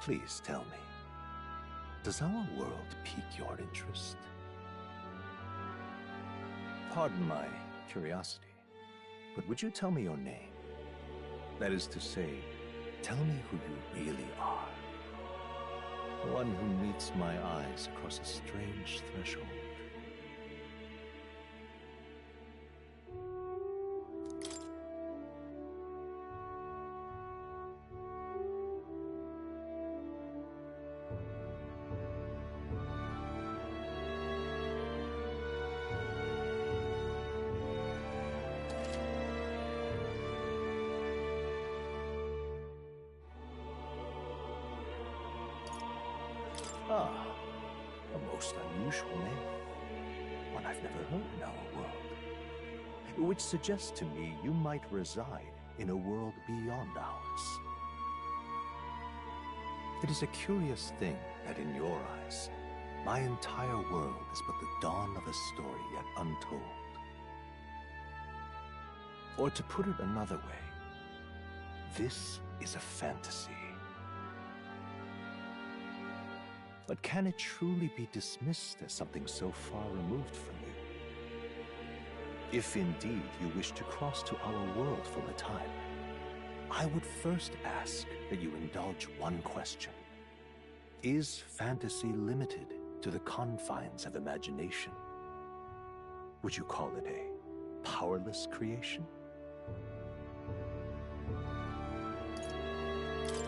Please tell me, does our world pique your interest? Pardon my curiosity, but would you tell me your name? That is to say, tell me who you really are. One who meets my eyes across a strange threshold. Ah, a most unusual name. One I've never heard in our world. Which suggests to me you might reside in a world beyond ours. It is a curious thing that in your eyes, my entire world is but the dawn of a story yet untold. Or to put it another way, this is a fantasy. But can it truly be dismissed as something so far removed from you? If indeed you wish to cross to our world for a time, I would first ask that you indulge one question. Is fantasy limited to the confines of imagination? Would you call it a powerless creation?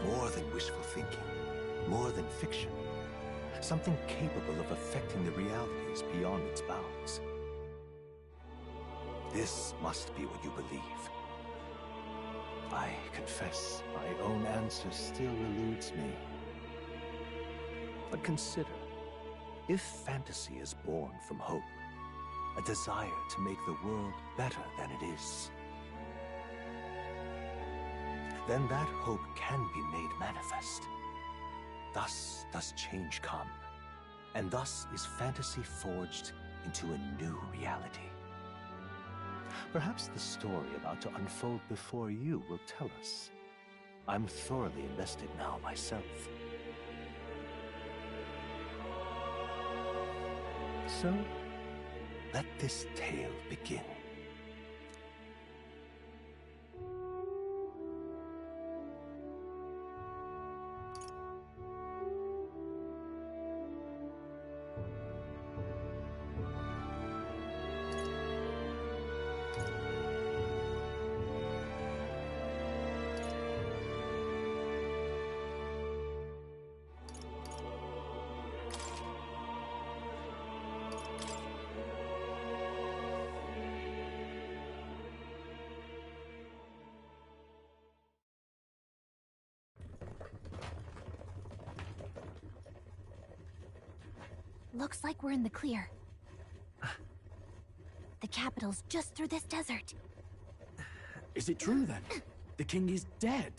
More than wishful thinking, more than fiction. Something capable of affecting the realities beyond its bounds. This must be what you believe. I confess, my own answer still eludes me. But consider, if fantasy is born from hope, a desire to make the world better than it is, then that hope can be made manifest. Thus does change come, and thus is fantasy forged into a new reality. Perhaps the story about to unfold before you will tell us. I'm thoroughly invested now myself. So, let this tale begin. Looks like we're in the clear. The capital's just through this desert. Is it true then? The king is dead?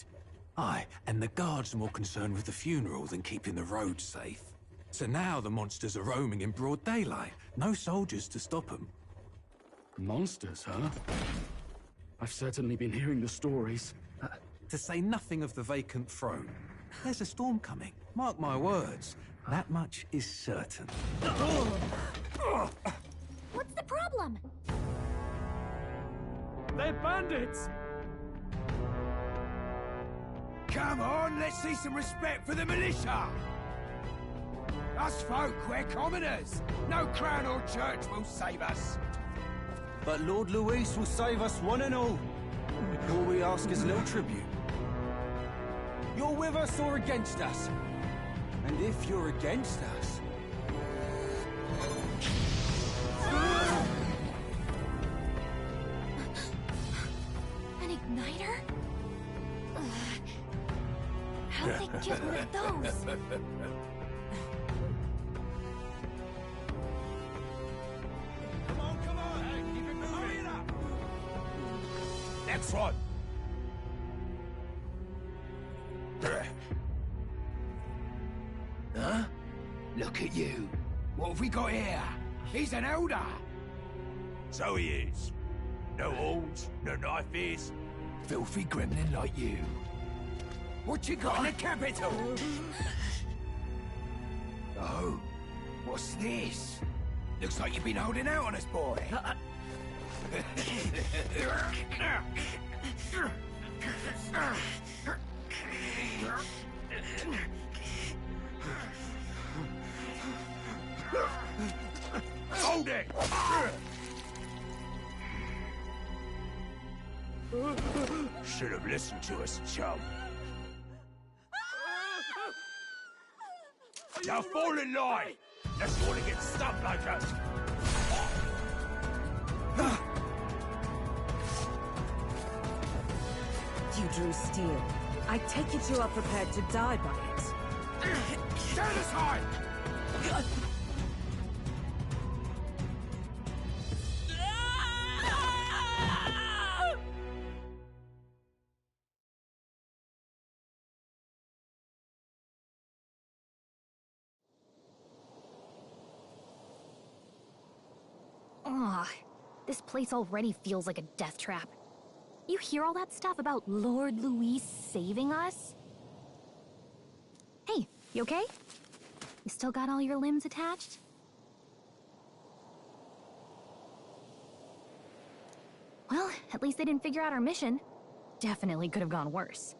Aye, and the guards are more concerned with the funeral than keeping the roads safe. So now the monsters are roaming in broad daylight. No soldiers to stop them. Monsters, huh? I've certainly been hearing the stories. To say nothing of the vacant throne. There's a storm coming, mark my words. That much is certain. What's the problem? They're bandits! Come on, let's see some respect for the militia! Us folk, we're commoners. No crown or church will save us. But Lord Luis will save us one and all. All we ask is little tribute. You're with us or against us? And if you're against us... An igniter? How'd they get one of those? Come on, hey, keep it moving. Hurry it up. Next one. Huh? Look at you. What have we got here? He's an elder. So he is. No horns, no knife ears. Filthy gremlin like you. What you got in the capital? Oh, what's this? Looks like you've been holding out on us, boy. Hold it! Should have listened to us, chum. Now fall in line! Unless you want to get stuck like us! You drew steel. I take it you are prepared to die by it. Stand aside! Ugh, this place already feels like a death trap. You hear all that stuff about Lord Louis saving us? Hey, you okay? You still got all your limbs attached? Well, at least they didn't figure out our mission. Definitely could have gone worse.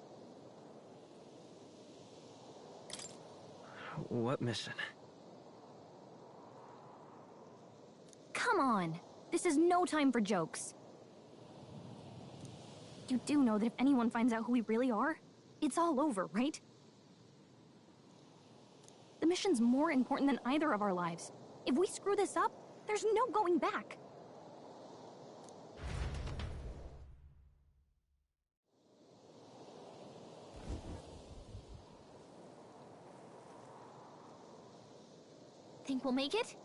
What mission? Come on! This is no time for jokes. You do know that if anyone finds out who we really are, it's all over, right? The mission's more important than either of our lives. If we screw this up, there's no going back. Think we'll make it?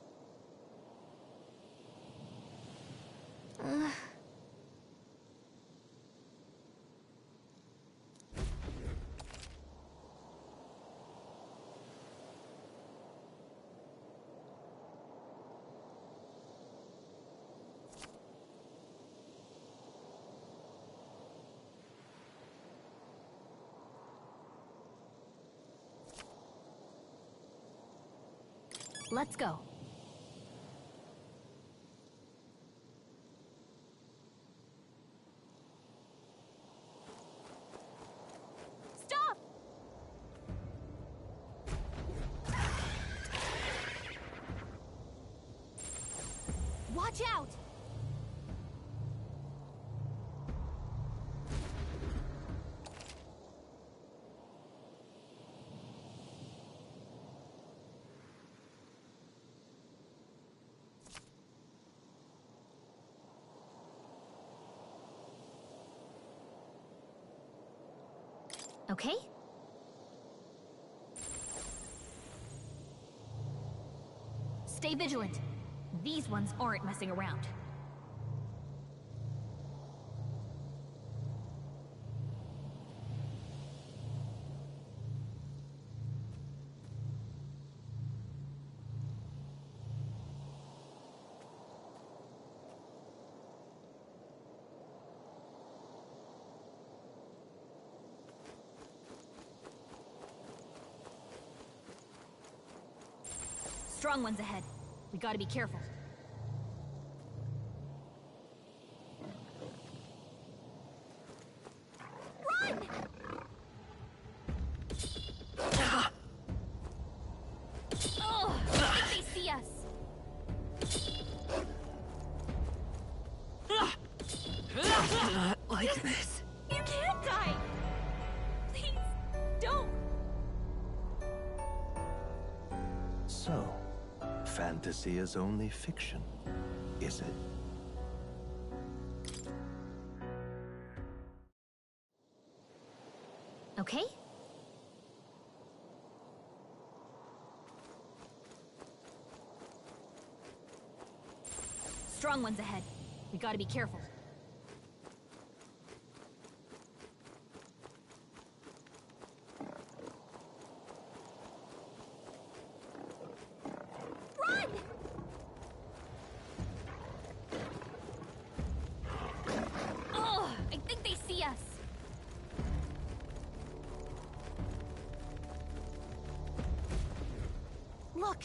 Let's go. Stop! Watch out! Okay? Stay vigilant. These ones aren't messing around. Strong ones ahead. We gotta be careful. Run! Oh, they see us. Not like this. You can't die. Please, don't. So, fantasy is only fiction, is it? Okay? Strong ones ahead. We gotta be careful. Run! Oh, I think they see us. Look!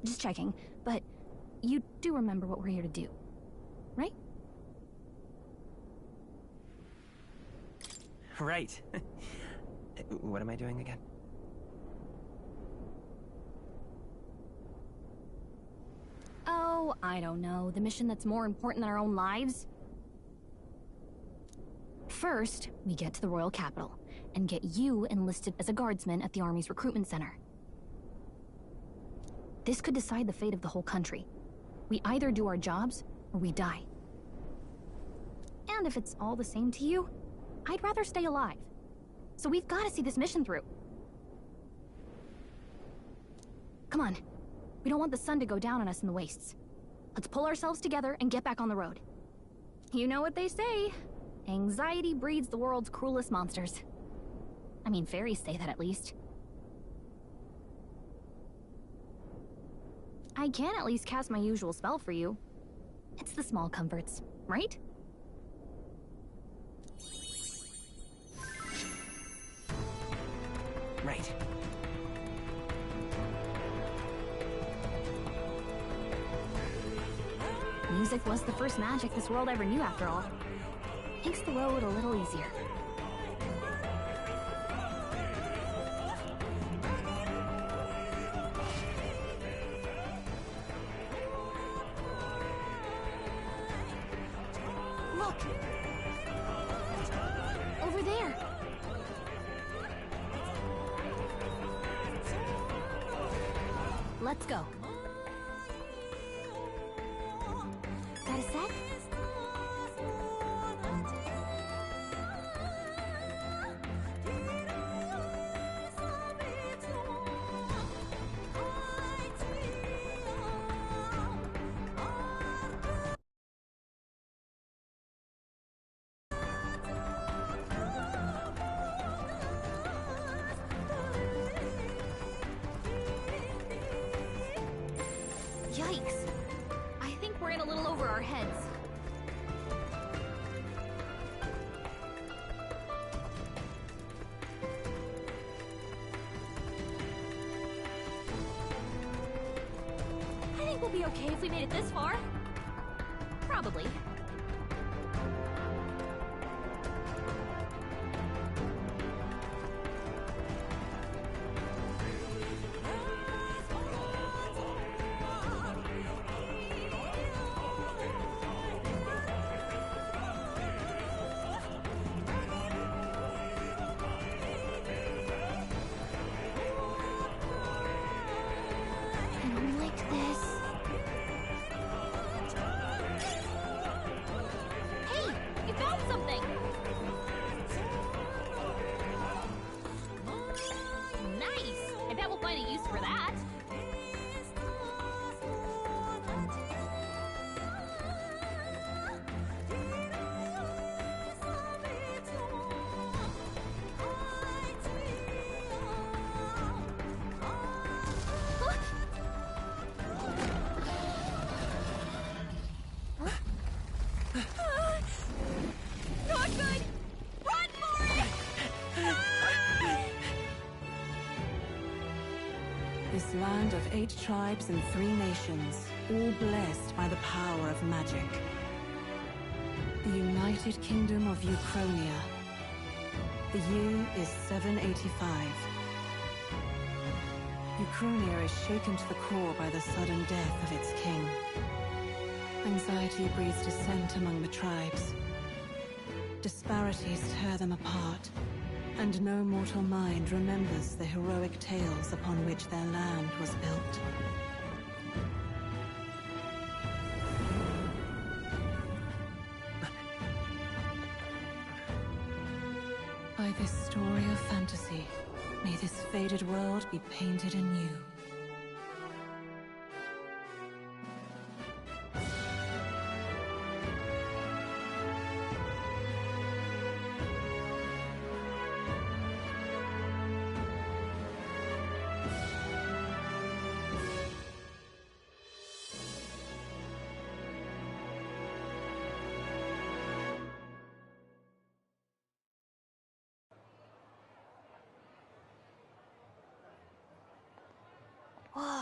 Just checking, but you do remember what we're here to do, right? Right. What am I doing again? Oh, I don't know. The mission that's more important than our own lives? First, we get to the royal capital and get you enlisted as a guardsman at the army's recruitment center. This could decide the fate of the whole country. We either do our jobs or we die. And if it's all the same to you, I'd rather stay alive. So we've got to see this mission through. Come on. We don't want the sun to go down on us in the wastes. Let's pull ourselves together and get back on the road. You know what they say. Anxiety breeds the world's cruelest monsters. I mean, fairies say that at least. I can at least cast my usual spell for you. It's the small comforts, right? Right. Music was the first magic this world ever knew, after all. Makes the road a little easier. Look! Over there! Let's go. Got a sec? Yikes! I think we're in a little over our heads. I think we'll be okay if we made it this far. Probably. Like this. Hey, you found something. Nice. I bet we'll find a use for that. Not good! Run for it! This land of 8 tribes and 3 nations, all blessed by the power of magic. The United Kingdom of Uchronia. The year is 785. Uchronia is shaken to the core by the sudden death of its king. Anxiety breeds dissent among the tribes. Disparities tear them apart, and no mortal mind remembers the heroic tales upon which their land was built. By this story of fantasy, may this faded world be painted anew.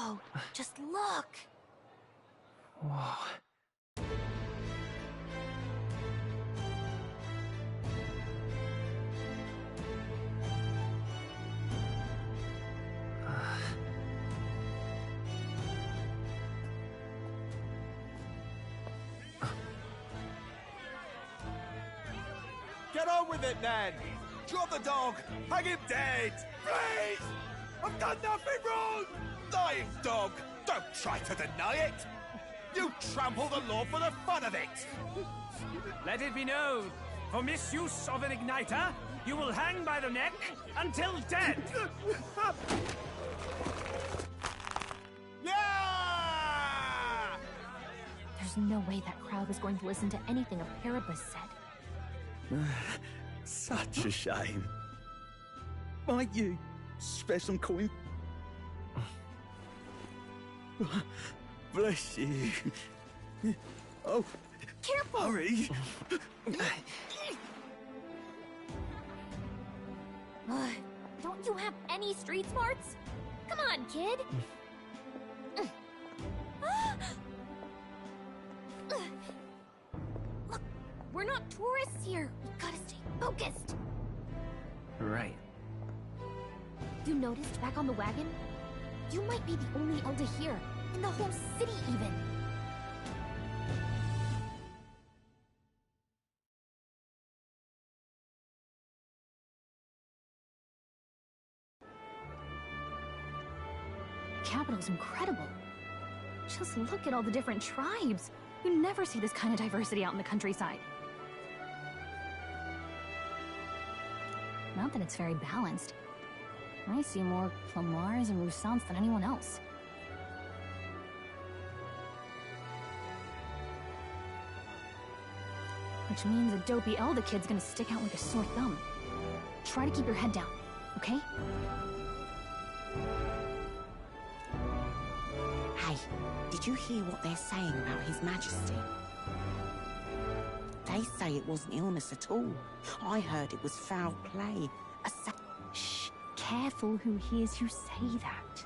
Whoa, just look! Whoa. Get on with it, then! Drop the dog! Hang him dead! Please! I've done nothing wrong! Lying dog! Don't try to deny it! You trample the law for the fun of it! Let it be known, for misuse of an igniter, you will hang by the neck until dead! Yeah! There's no way that crowd was going to listen to anything a Paribus said. Such a shame. Might you spare some coin? Bless you. Oh, Careful! hurry. Don't you have any street smarts? Come on, kid! Look, we're not tourists here. We gotta stay focused. Right. You noticed back on the wagon? You might be the only Elder here, in the whole city even. The capital's incredible. Just look at all the different tribes. You never see this kind of diversity out in the countryside. Not that it's very balanced. I see more Flamars and Roussants than anyone else. Which means a dopey Elder kid's gonna stick out like a sore thumb. Try to keep your head down, okay? Hey, did you hear what they're saying about His Majesty? They say it wasn't illness at all. I heard it was foul play. Shh, careful who hears you say that.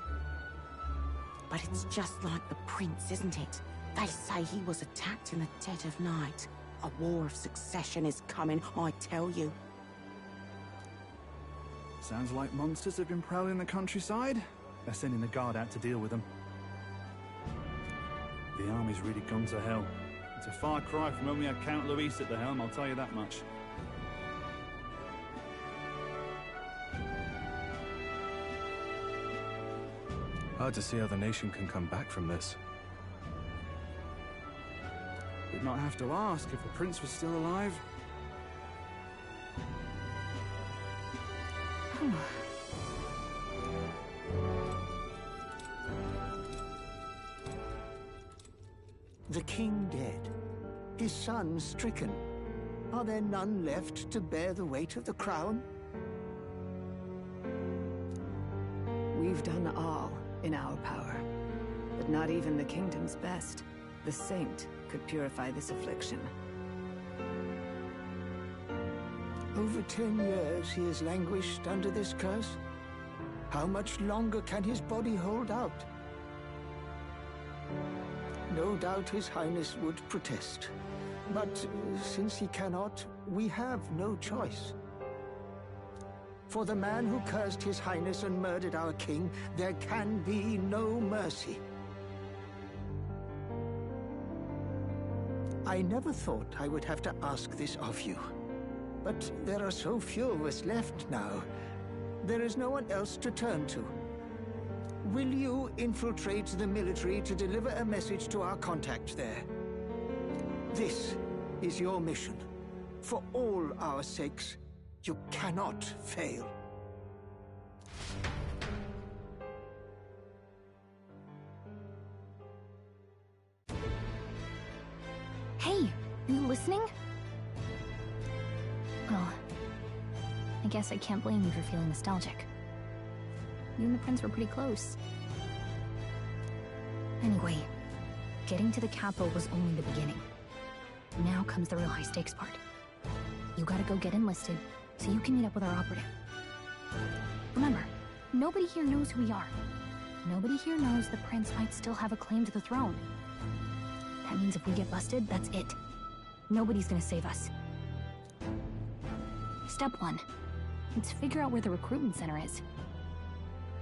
But it's just like the prince, isn't it? They say he was attacked in the dead of night. A war of succession is coming, I tell you. Sounds like monsters have been prowling the countryside. They're sending the guard out to deal with them. The army's really gone to hell. It's a far cry from when we had Count Luis at the helm, I'll tell you that much. Hard to see how the nation can come back from this. We'd not have to ask if the prince was still alive. The king dead, his son stricken. Are there none left to bear the weight of the crown? We've done all in our power, but not even the kingdom's best, the saint, could purify this affliction. Over 10 years he has languished under this curse. How much longer can his body hold out? No doubt His Highness would protest. But since he cannot, we have no choice. For the man who cursed His Highness and murdered our king, there can be no mercy. I never thought I would have to ask this of you. But there are so few of us left now. There is no one else to turn to. Will you infiltrate the military to deliver a message to our contact there? This is your mission. For all our sakes, you cannot fail. Hey, are you listening? Well, I guess I can't blame you for feeling nostalgic. You and the prince were pretty close. Anyway, getting to the capital was only the beginning. Now comes the real high-stakes part. You gotta go get enlisted, so you can meet up with our operative. Remember, nobody here knows who we are. Nobody here knows the prince might still have a claim to the throne. That means if we get busted, that's it. Nobody's gonna save us. Step 1. Let's figure out where the recruitment center is.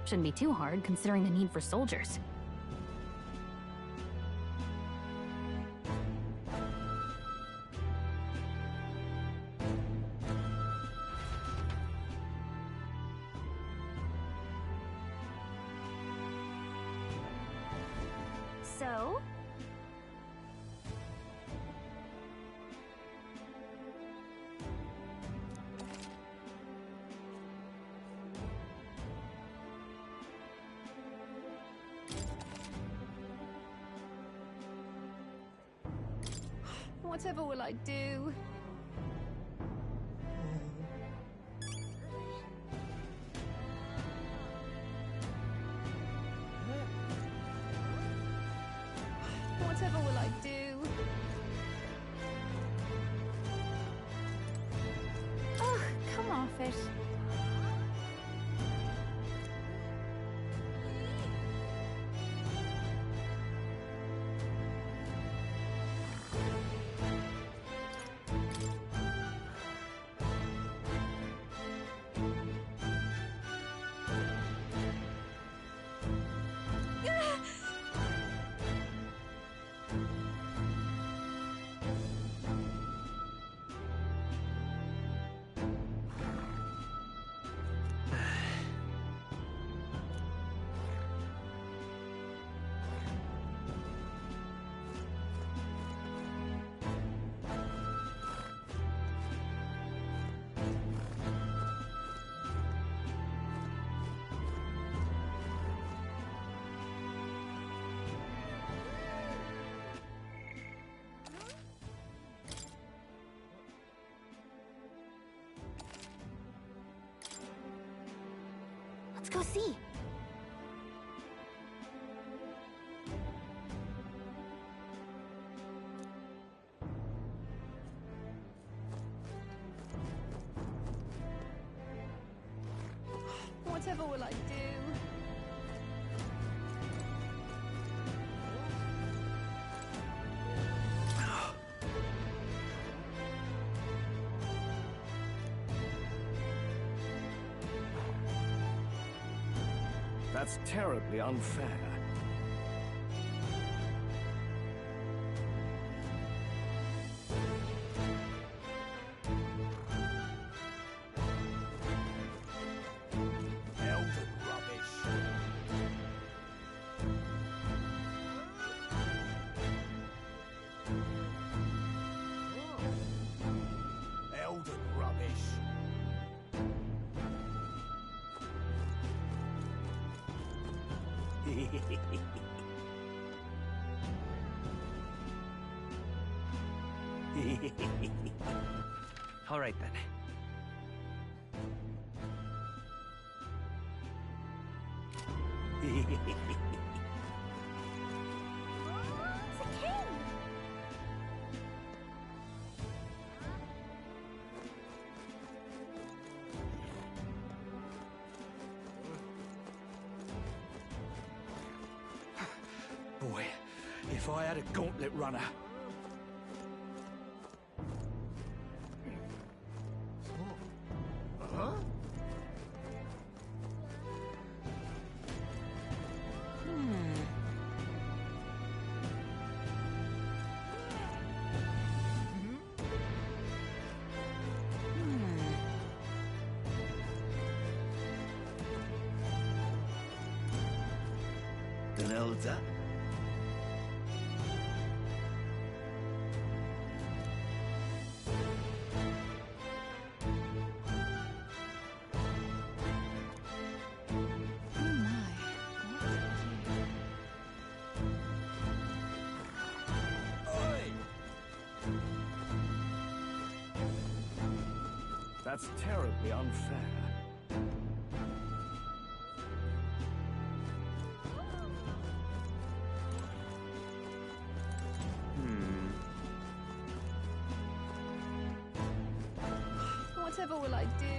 Shouldn't be too hard, considering the need for soldiers. So? Whatever will I do? Whatever will I do? Ugh, come off it. Let's go see. Whatever will I do? That's terribly unfair. All right then. Boy, if I had a gauntlet runner. Huh? Den elder. That's terribly unfair. Whatever will I do?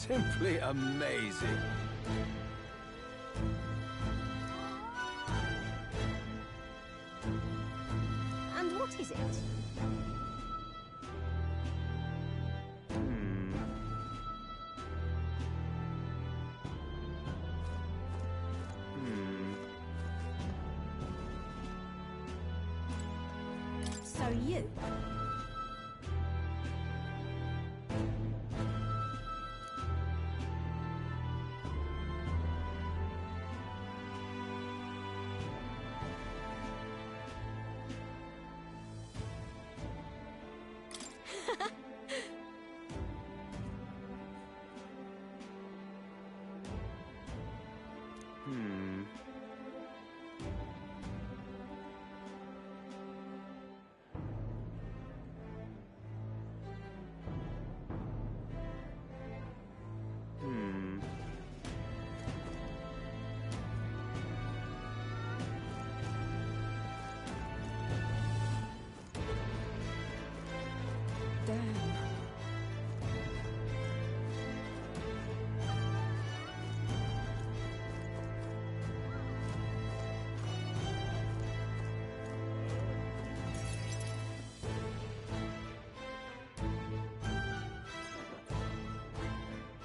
Simply amazing. And what is it? So you?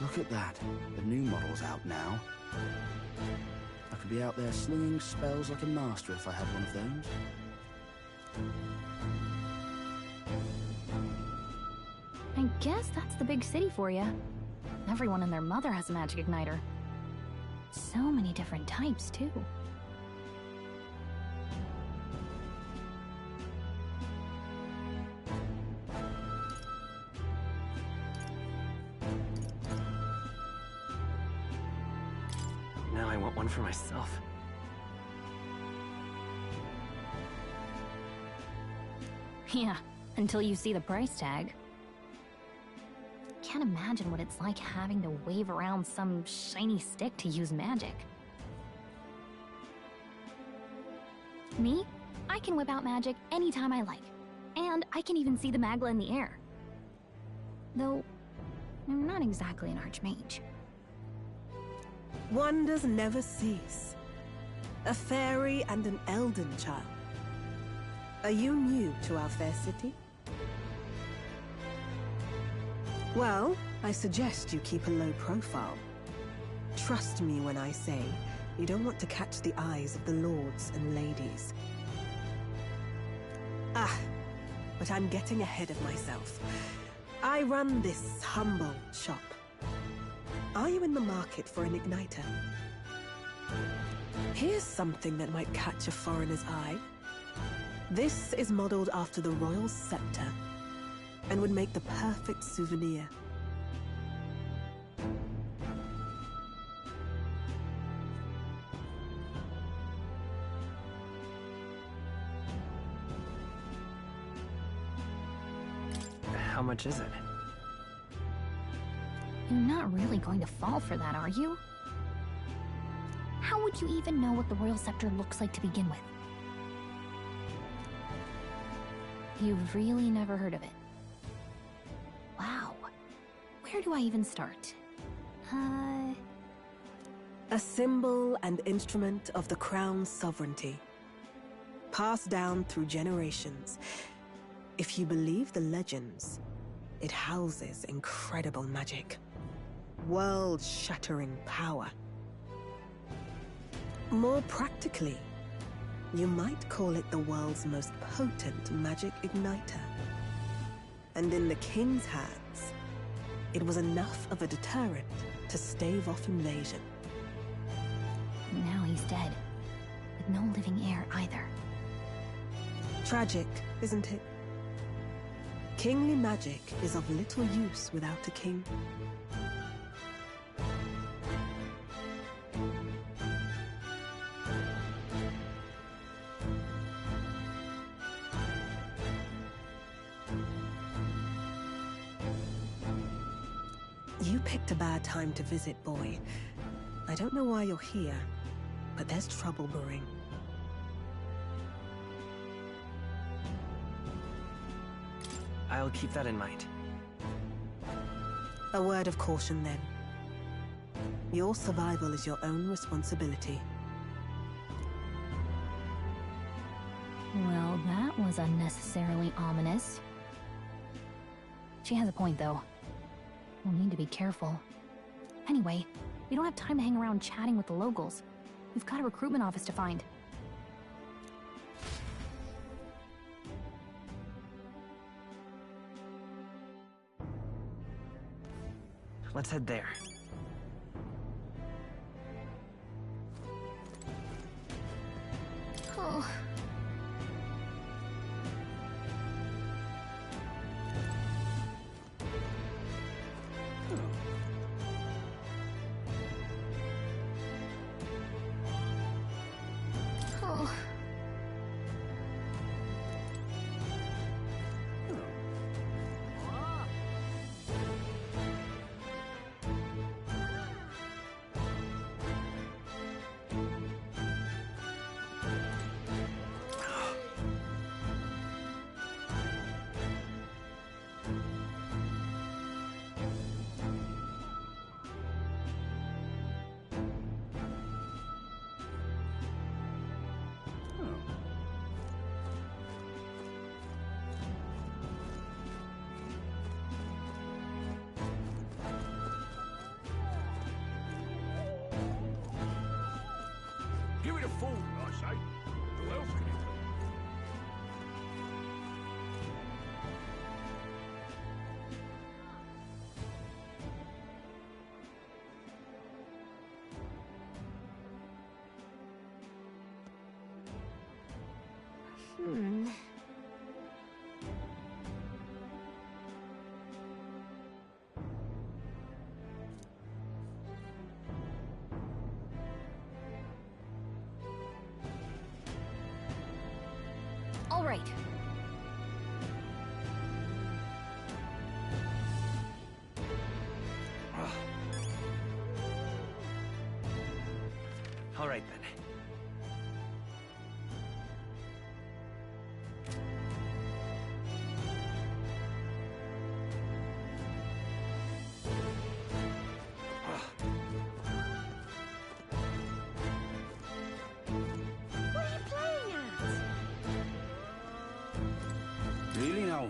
Look at that. The new model's out now. I could be out there slinging spells like a master if I had one of those. I guess that's the big city for you. Everyone and their mother has a magic igniter. So many different types, too. Now I want one for myself. Yeah, until you see the price tag. Can't imagine what it's like having to wave around some shiny stick to use magic. Me? I can whip out magic anytime I like. And I can even see the magla in the air. Though, I'm not exactly an archmage. Wonders never cease. A fairy and an elden child. Are you new to our fair city? Well, I suggest you keep a low profile. Trust me when I say you don't want to catch the eyes of the lords and ladies. But I'm getting ahead of myself. I run this humble shop. Are you in the market for an igniter? Here's something that might catch a foreigner's eye. This is modeled after the royal scepter and would make the perfect souvenir. How much is it? You're not really going to fall for that, are you? How would you even know what the royal scepter looks like to begin with? You've really never heard of it. Wow. Where do I even start? A symbol and instrument of the crown's sovereignty. Passed down through generations. If you believe the legends, it houses incredible magic. World-shattering power. More practically, you might call it the world's most potent magic igniter. And in the king's hands, it was enough of a deterrent to stave off invasion. Now he's dead, with no living heir either. Tragic, isn't it? Kingly magic is of little use without a king. You picked a bad time to visit, boy. I don't know why you're here, but there's trouble brewing. I'll keep that in mind. A word of caution, then. Your survival is your own responsibility. Well, that was unnecessarily ominous. She has a point, though. We'll need to be careful. Anyway, we don't have time to hang around chatting with the locals. We've got a recruitment office to find. Let's head there. Oh. Oh. Give it a fool, I say. Who else can it Hmm. All right. All right, then. What are you playing at? Really now?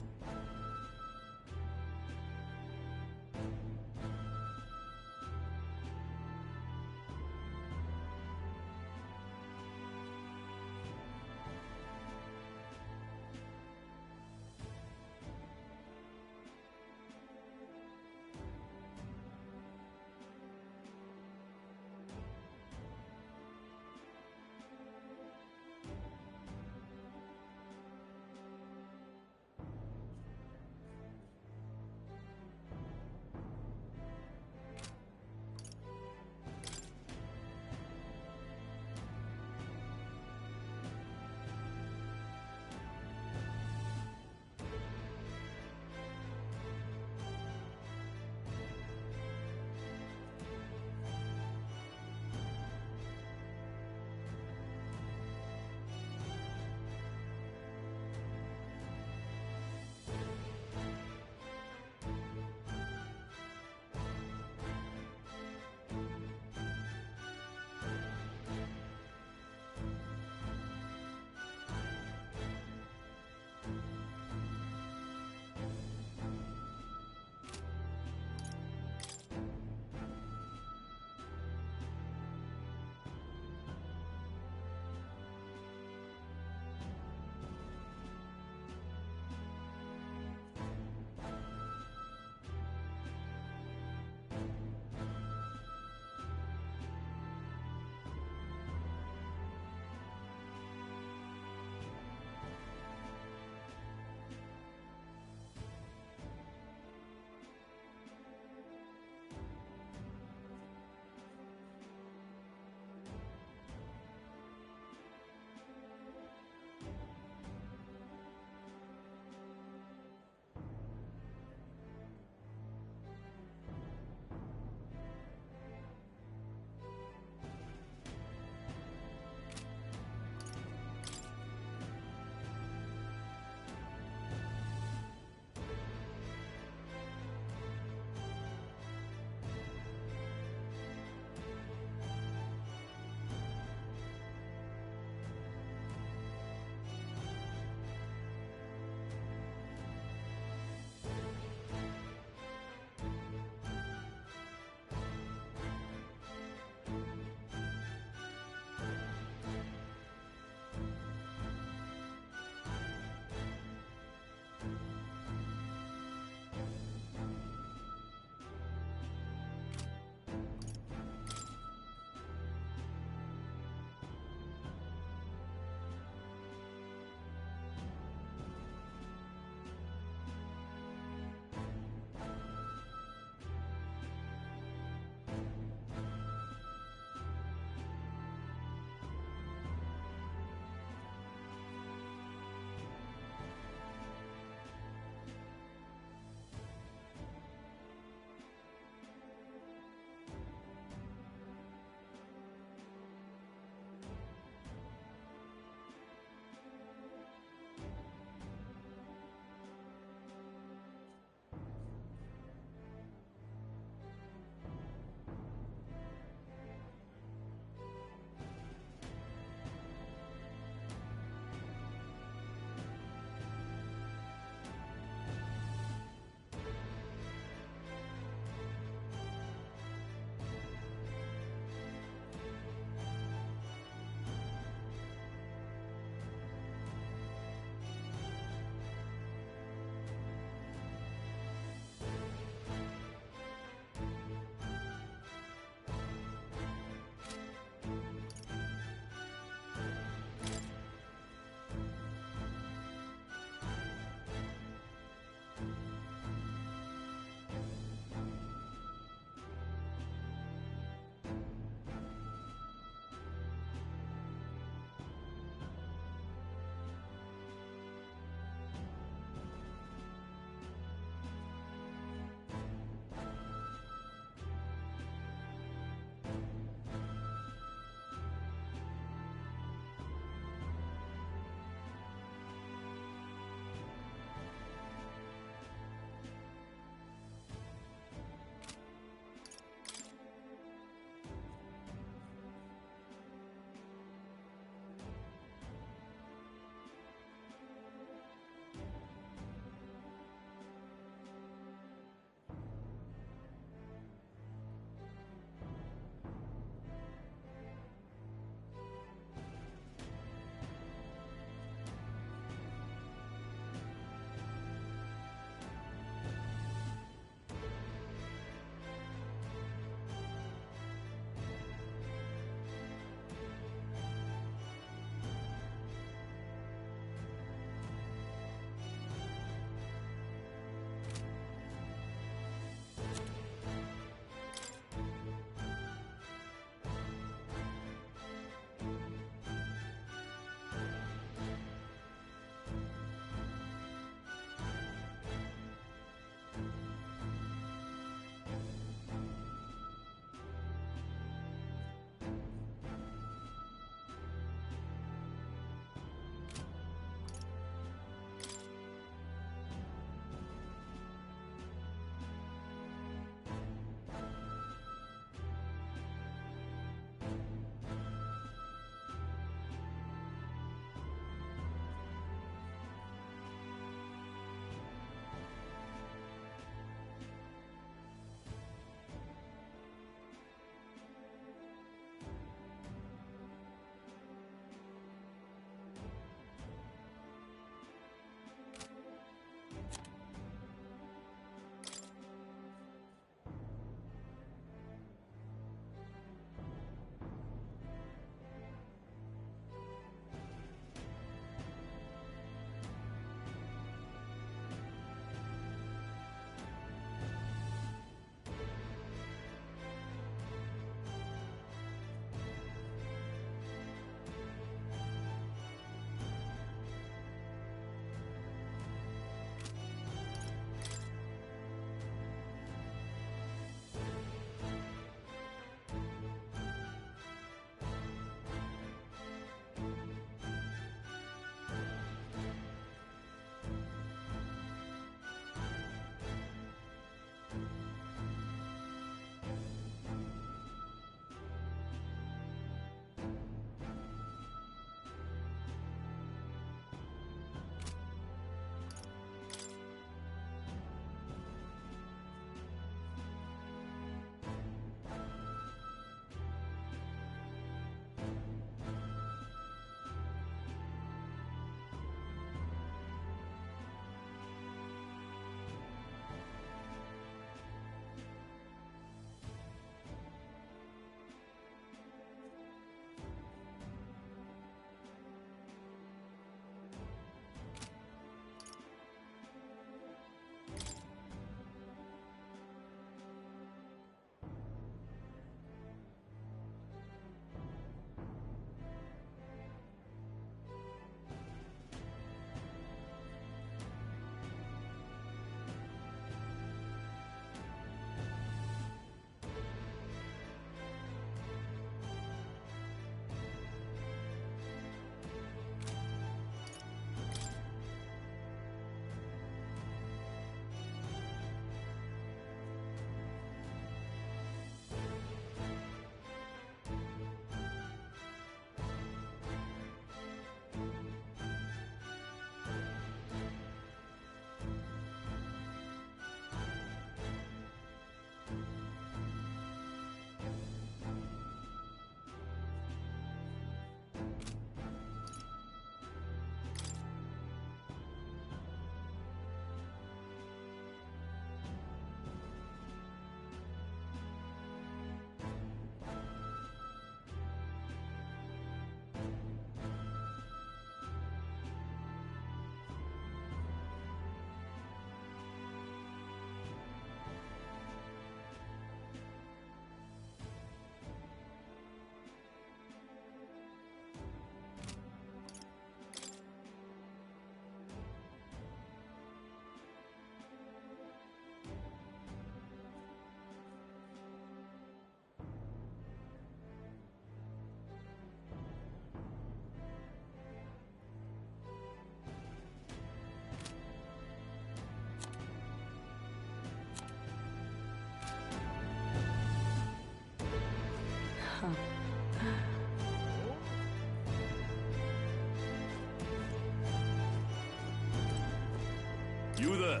You there?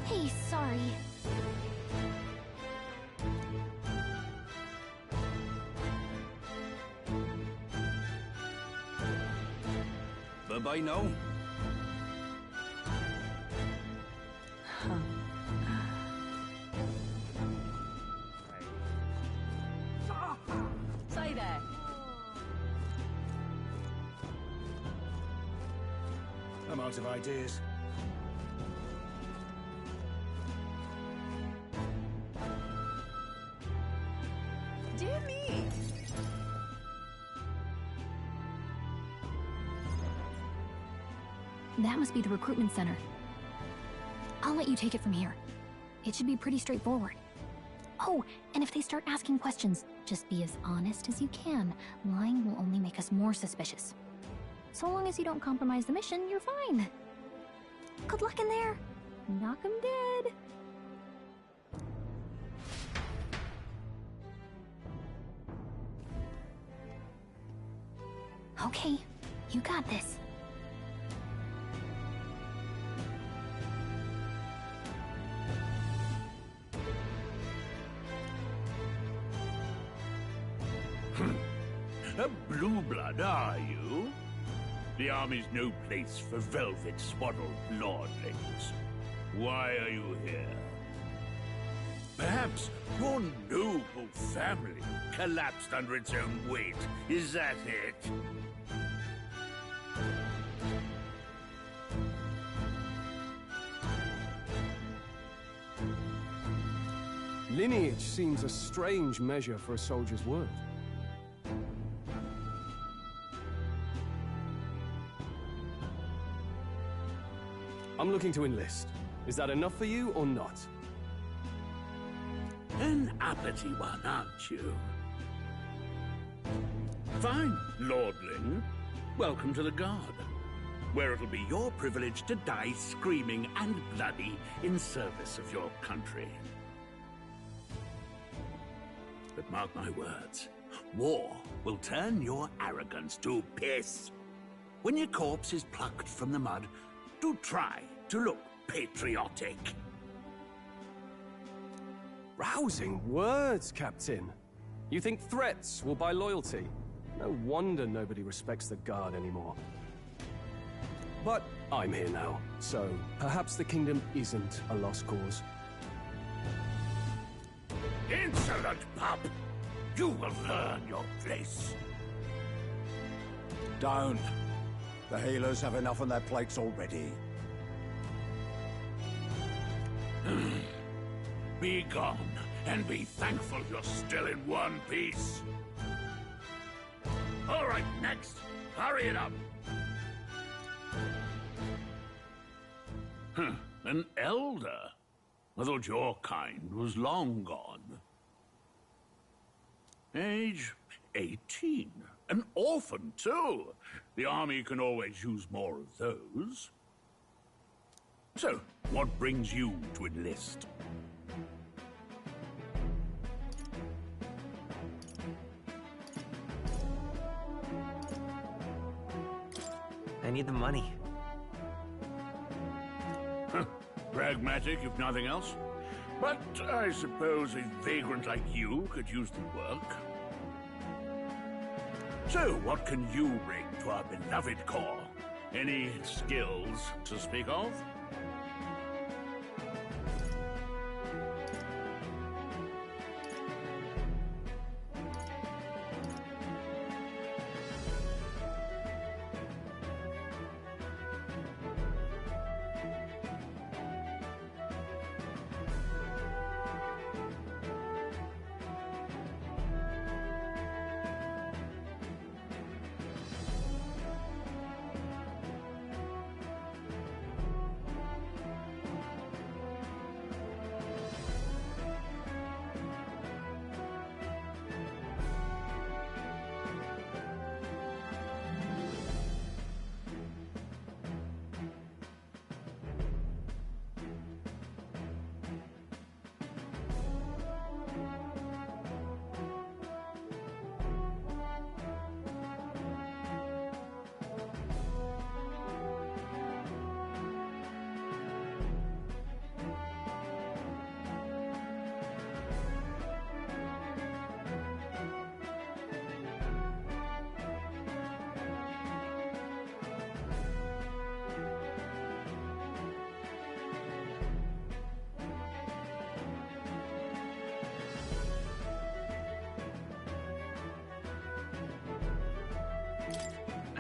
Hey, sorry. Bye-bye now. Stay there. I'm out of ideas. Dear me. That must be the recruitment center. I'll let you take it from here. It should be pretty straightforward. Oh, and if they start asking questions, just be as honest as you can. Lying will only make us more suspicious. So long as you don't compromise the mission, you're fine. Good luck in there. Knock 'em dead. Okay, you got this. A blue blood, are you? The army's no place for velvet-swaddled lordlings. Why are you here? Perhaps your noble family collapsed under its own weight. Is that it? Lineage seems a strange measure for a soldier's worth. I'm looking to enlist. Is that enough for you or not? An uppity one, aren't you? Fine, lordling. Welcome to the Guard, where it'll be your privilege to die screaming and bloody in service of your country. But mark my words, war will turn your arrogance to piss. When your corpse is plucked from the mud, do try to look patriotic. Rousing words, Captain. You think threats will buy loyalty? No wonder nobody respects the Guard anymore. But I'm here now, so perhaps the kingdom isn't a lost cause. Insolent pup! You will learn your place. Don't. The healers have enough on their plates already. Be gone, and be thankful you're still in one piece. All right, next. Hurry it up. An elder? I thought your kind was long gone. Age 18. An orphan, too. The army can always use more of those. So, what brings you to enlist? I need the money. Pragmatic, if nothing else. But I suppose a vagrant like you could use the work. So, what can you bring to our beloved corps? Any skills to speak of?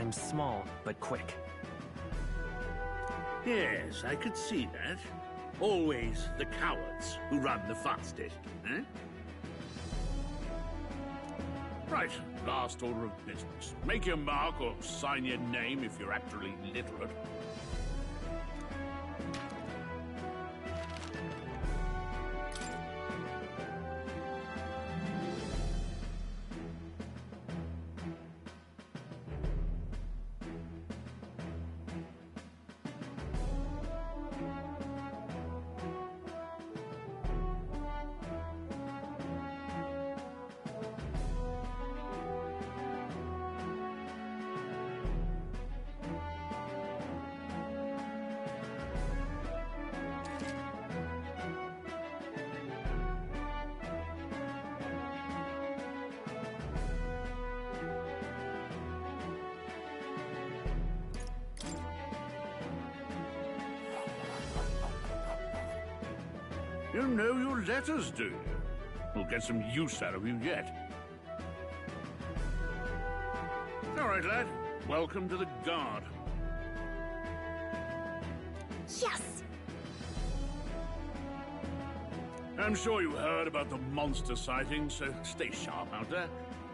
I'm small, but quick. Yes, I could see that. Always the cowards who run the fastest, eh? Right, last order of business. Make your mark or sign your name if you're actually literate. You know your letters, do you? We'll get some use out of you yet. All right, lad. Welcome to the Guard. Yes! I'm sure you heard about the monster sighting, so stay sharp out there.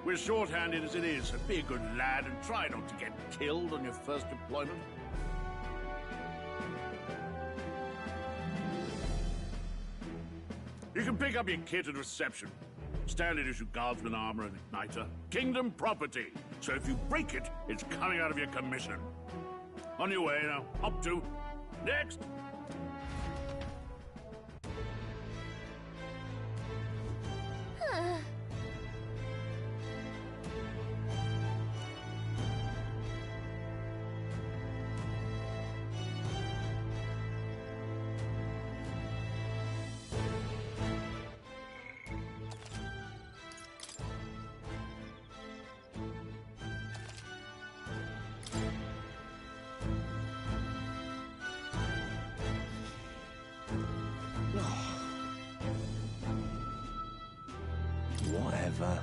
We're short-handed as it is, so be a good lad and try not to get killed on your first deployment. You can pick up your kit at reception. Standard issue guardsman armor and igniter. Kingdom property. So if you break it, it's coming out of your commission. On your way now. Up to. Next. Whatever.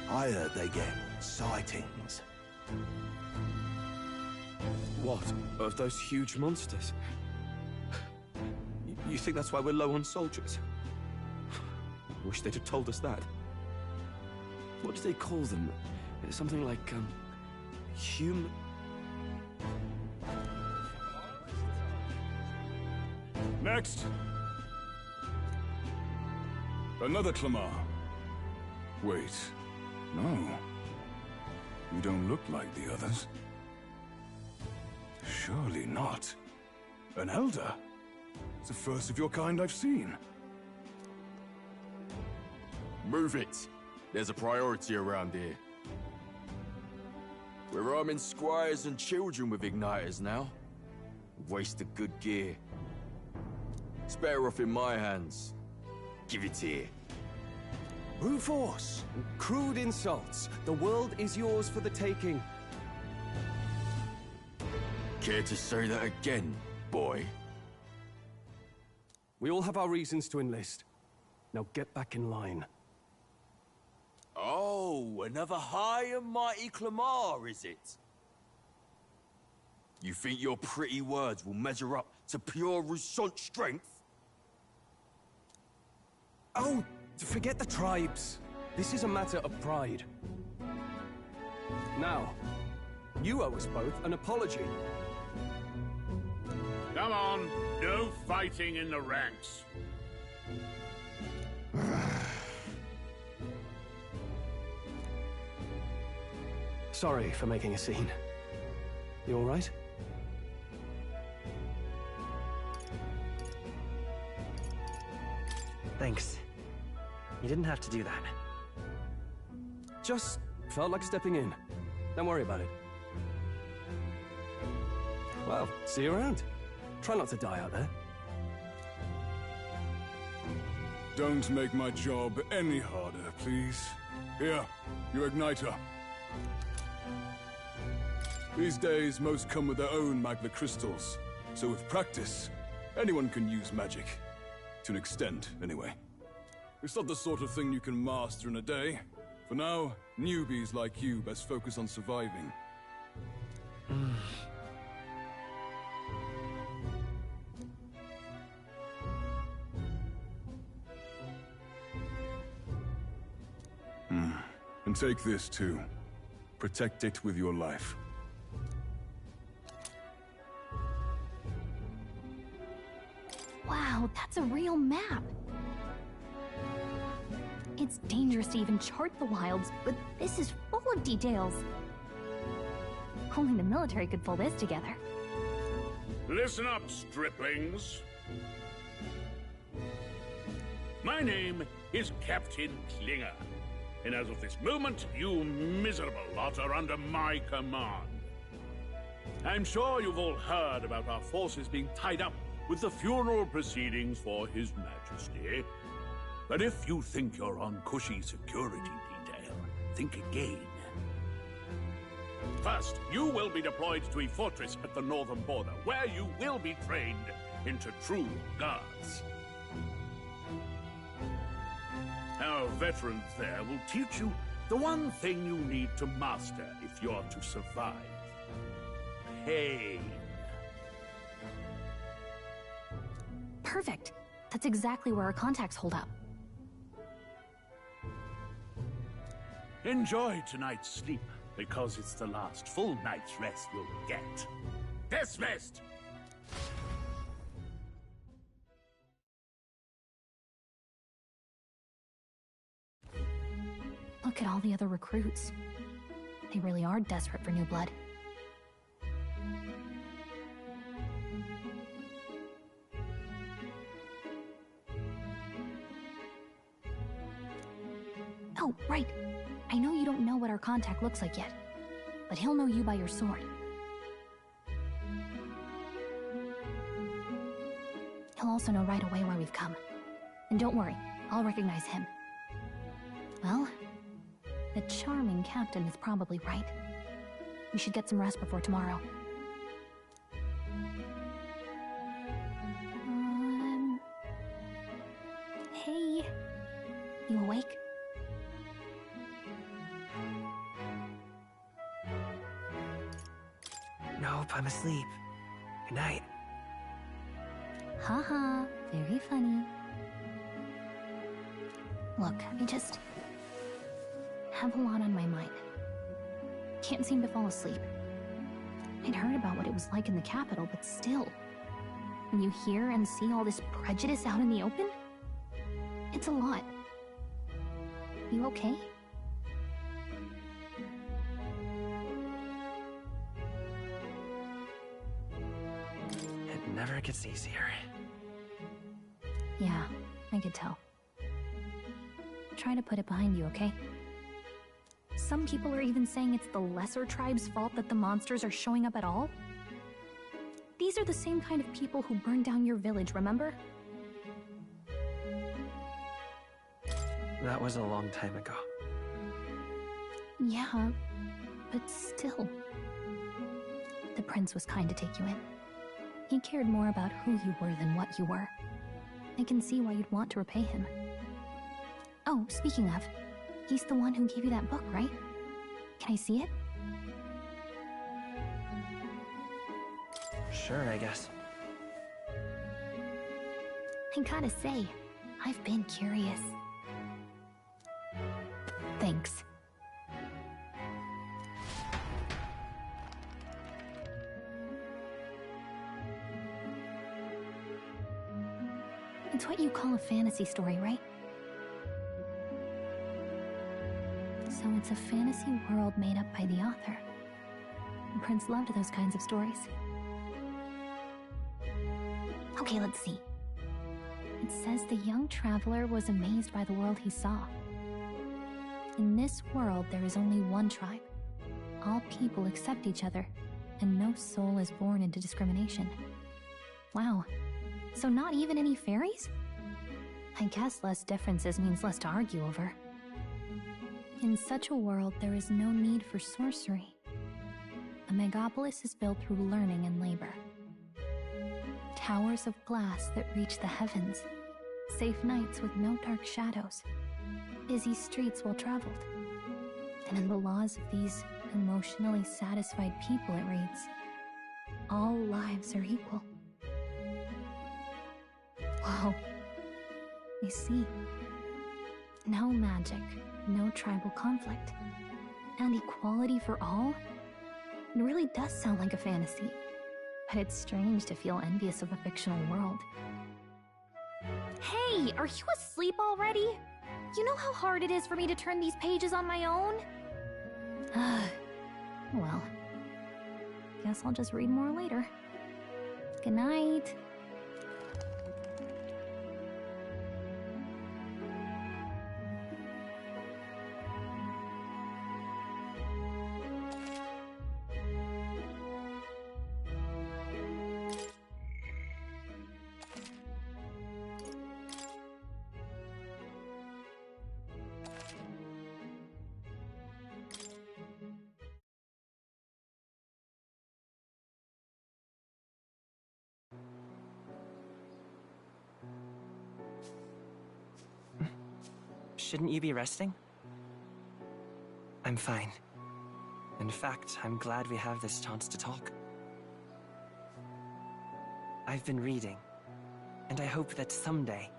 I heard they get sightings. What? Of those huge monsters? You think that's why we're low on soldiers? I wish they'd have told us that. What do they call them? Something like, human... Next! Another Clamar. Wait, no. You don't look like the others. Surely not. An elder? It's the first of your kind I've seen. Move it. There's a priority around here. We're arming squires and children with igniters now. Waste of good gear. It's better off in my hands. Give it here. Brute force, crude insults. The world is yours for the taking. Care to say that again, boy? We all have our reasons to enlist. Now get back in line. Oh, another high and mighty Clamar, is it? You think your pretty words will measure up to pure Roussant strength? Oh, forget the tribes. This is a matter of pride. Now, you owe us both an apology. Come on, no fighting in the ranks. Sorry for making a scene. You all right? Thanks. You didn't have to do that. Just felt like stepping in. Don't worry about it. Well, see you around. Try not to die out there. Don't make my job any harder, please. Here, your igniter. These days, most come with their own magna crystals. So with practice, anyone can use magic. To an extent, anyway. It's not the sort of thing you can master in a day. For now, newbies like you best focus on surviving. And take this too. Protect it with your life. Wow, that's a real map. It's dangerous to even chart the wilds, but this is full of details. Only the military could pull this together. Listen up, striplings. My name is Captain Klinger, and as of this moment, you miserable lot are under my command. I'm sure you've all heard about our forces being tied up with the funeral proceedings for His Majesty. But if you think you're on cushy security detail, think again. First, you will be deployed to a fortress at the northern border, where you will be trained into true guards. Our veterans there will teach you the one thing you need to master if you're to survive. Pain. Perfect. That's exactly where our contacts hold up. Enjoy tonight's sleep, because it's the last full night's rest you'll get. Dismissed! Look at all the other recruits. They really are desperate for new blood. Oh, right. I know you don't know what our contact looks like yet, but he'll know you by your sword. He'll also know right away why we've come. And don't worry, I'll recognize him. Well, The charming captain is probably right. We should get some rest before tomorrow. Hey. You awake? Nope, I'm asleep. Good night. Haha, very funny. Look, I just have a lot on my mind. Can't seem to fall asleep. I'd heard about what it was like in the capital, but still, when you hear and see all this prejudice out in the open, it's a lot. You okay? It never gets easier. Yeah, I could tell. Try to put it behind you, okay? Some people are even saying it's the lesser tribe's fault that the monsters are showing up at all. These are the same kind of people who burned down your village, remember? That was a long time ago. Yeah, but still. The prince was kind to take you in. He cared more about who you were than what you were. I can see why you'd want to repay him. Oh, speaking of, he's the one who gave you that book, right? Can I see it? Sure, I guess. I gotta say, I've been curious. Thanks. It's what you call a fantasy story, right? So it's a fantasy world made up by the author. The prince loved those kinds of stories. Okay, let's see. It says the young traveler was amazed by the world he saw. In this world, there is only one tribe. All people accept each other, and no soul is born into discrimination. Wow. So not even any fairies? I guess less differences means less to argue over. In such a world, there is no need for sorcery. A megapolis is built through learning and labor. Towers of glass that reach the heavens. Safe nights with no dark shadows. Busy streets well traveled. And in the laws of these emotionally satisfied people, it reads, all lives are equal. Whoa. I see. No magic, no tribal conflict, and equality for all? It really does sound like a fantasy, but it's strange to feel envious of a fictional world. Hey, are you asleep already? You know how hard it is for me to turn these pages on my own? Well, guess I'll just read more later. Good night. Shouldn't you be resting? I'm fine. In fact, I'm glad we have this chance to talk. I've been reading, and I hope that someday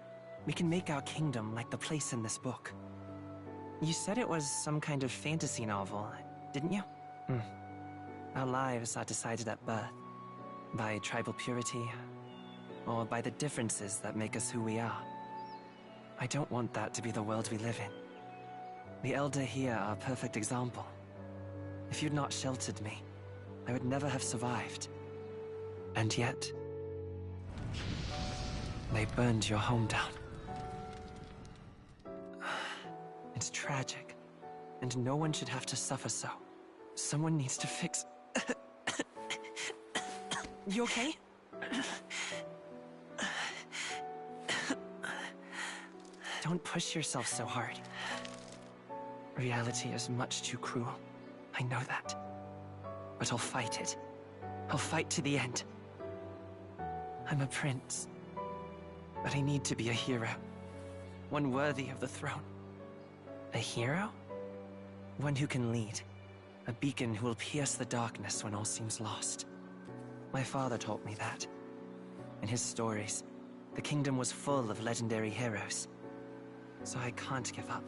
we can make our kingdom like the place in this book. You said it was some kind of fantasy novel, didn't you? Our lives are decided at birth, by tribal purity, or by the differences that make us who we are. I don't want that to be the world we live in. The Elder here are a perfect example. If you'd not sheltered me, I would never have survived. And yet, they burned your home down. It's tragic, and no one should have to suffer so. Someone needs to fix... You okay? Don't push yourself so hard. Reality is much too cruel. I know that. But I'll fight it. I'll fight to the end. I'm a prince. But I need to be a hero. One worthy of the throne. A hero? One who can lead. A beacon who will pierce the darkness when all seems lost. My father taught me that. In his stories, the kingdom was full of legendary heroes. So I can't give up.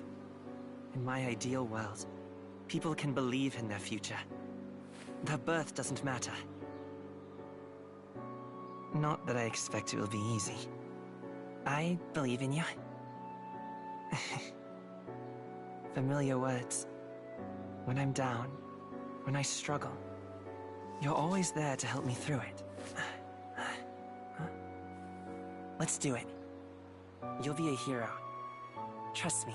In my ideal world, people can believe in their future. Their birth doesn't matter. Not that I expect it will be easy. I believe in you. Familiar words. When I'm down, when I struggle, you're always there to help me through it. Let's do it. You'll be a hero. Trust me.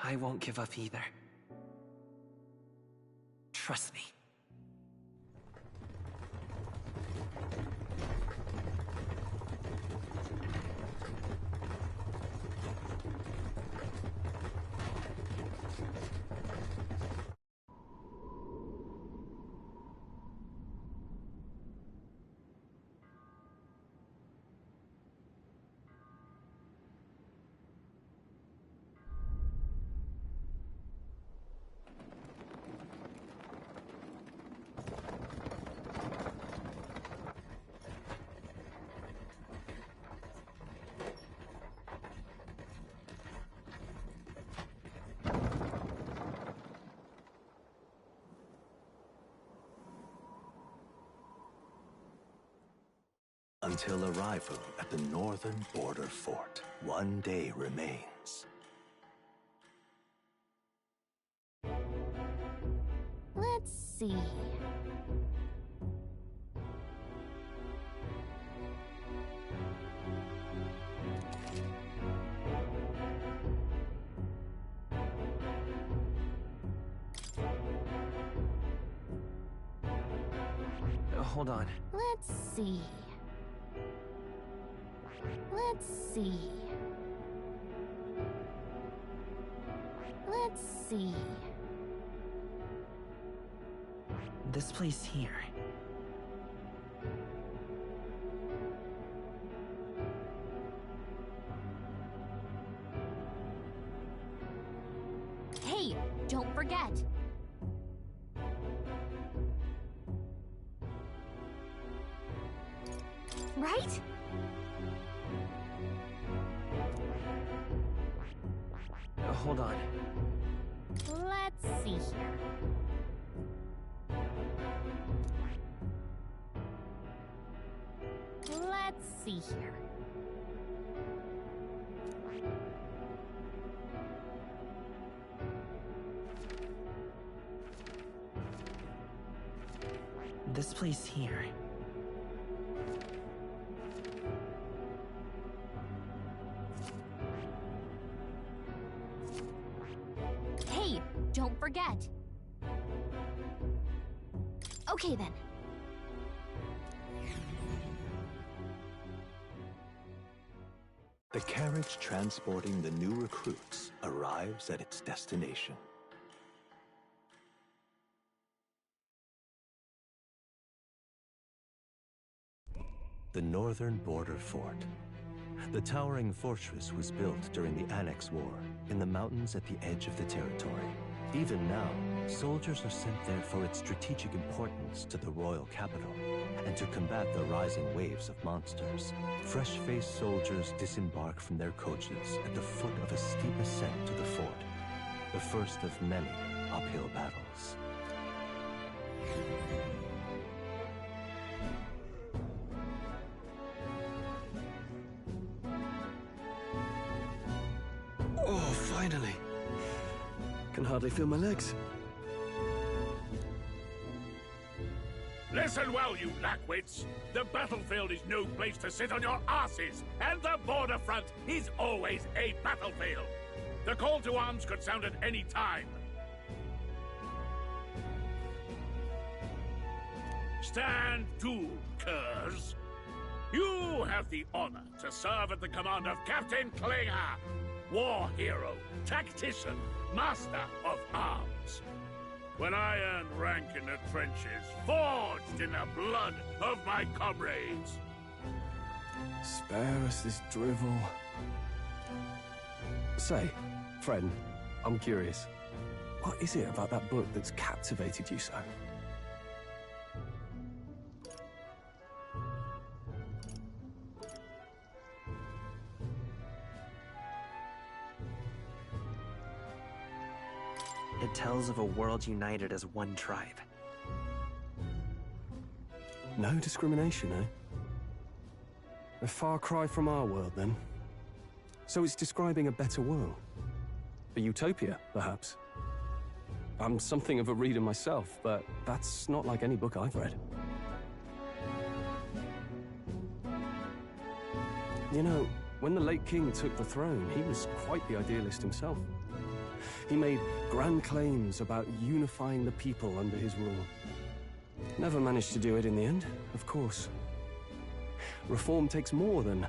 I won't give up either. Trust me. Until arrival at the northern border fort, one day remains. Let's see. Hold on. Let's see. Let's see. Let's see. This place here. Hey, don't forget. Right? Hold on. Let's see here. Let's see here. This place here. Hey, don't forget. Okay then. The carriage transporting the new recruits arrives at its destination. The northern border fort. The towering fortress was built during the Annex War in the mountains at the edge of the territory. Even now, soldiers are sent there for its strategic importance to the royal capital and to combat the rising waves of monsters. Fresh-faced soldiers disembark from their coaches at the foot of a steep ascent to the fort, the first of many uphill battles. Finally. Can hardly feel my legs. Listen well, you lackwits. The battlefield is no place to sit on your asses, and the border front is always a battlefield. The call to arms could sound at any time. Stand to, curs. You have the honor to serve at the command of Captain Klinger, war hero, tactician, master of arms. When I earned rank in the trenches, forged in the blood of my comrades. Spare us this drivel. Say, friend, I'm curious. What is it about that book that's captivated you so? It tells of a world united as one tribe. No discrimination, eh? A far cry from our world, then. So it's describing a better world. A utopia, perhaps. I'm something of a reader myself, but that's not like any book I've read. You know, when the late king took the throne, he was quite the idealist himself. He made grand claims about unifying the people under his rule. Never managed to do it in the end, of course. Reform takes more than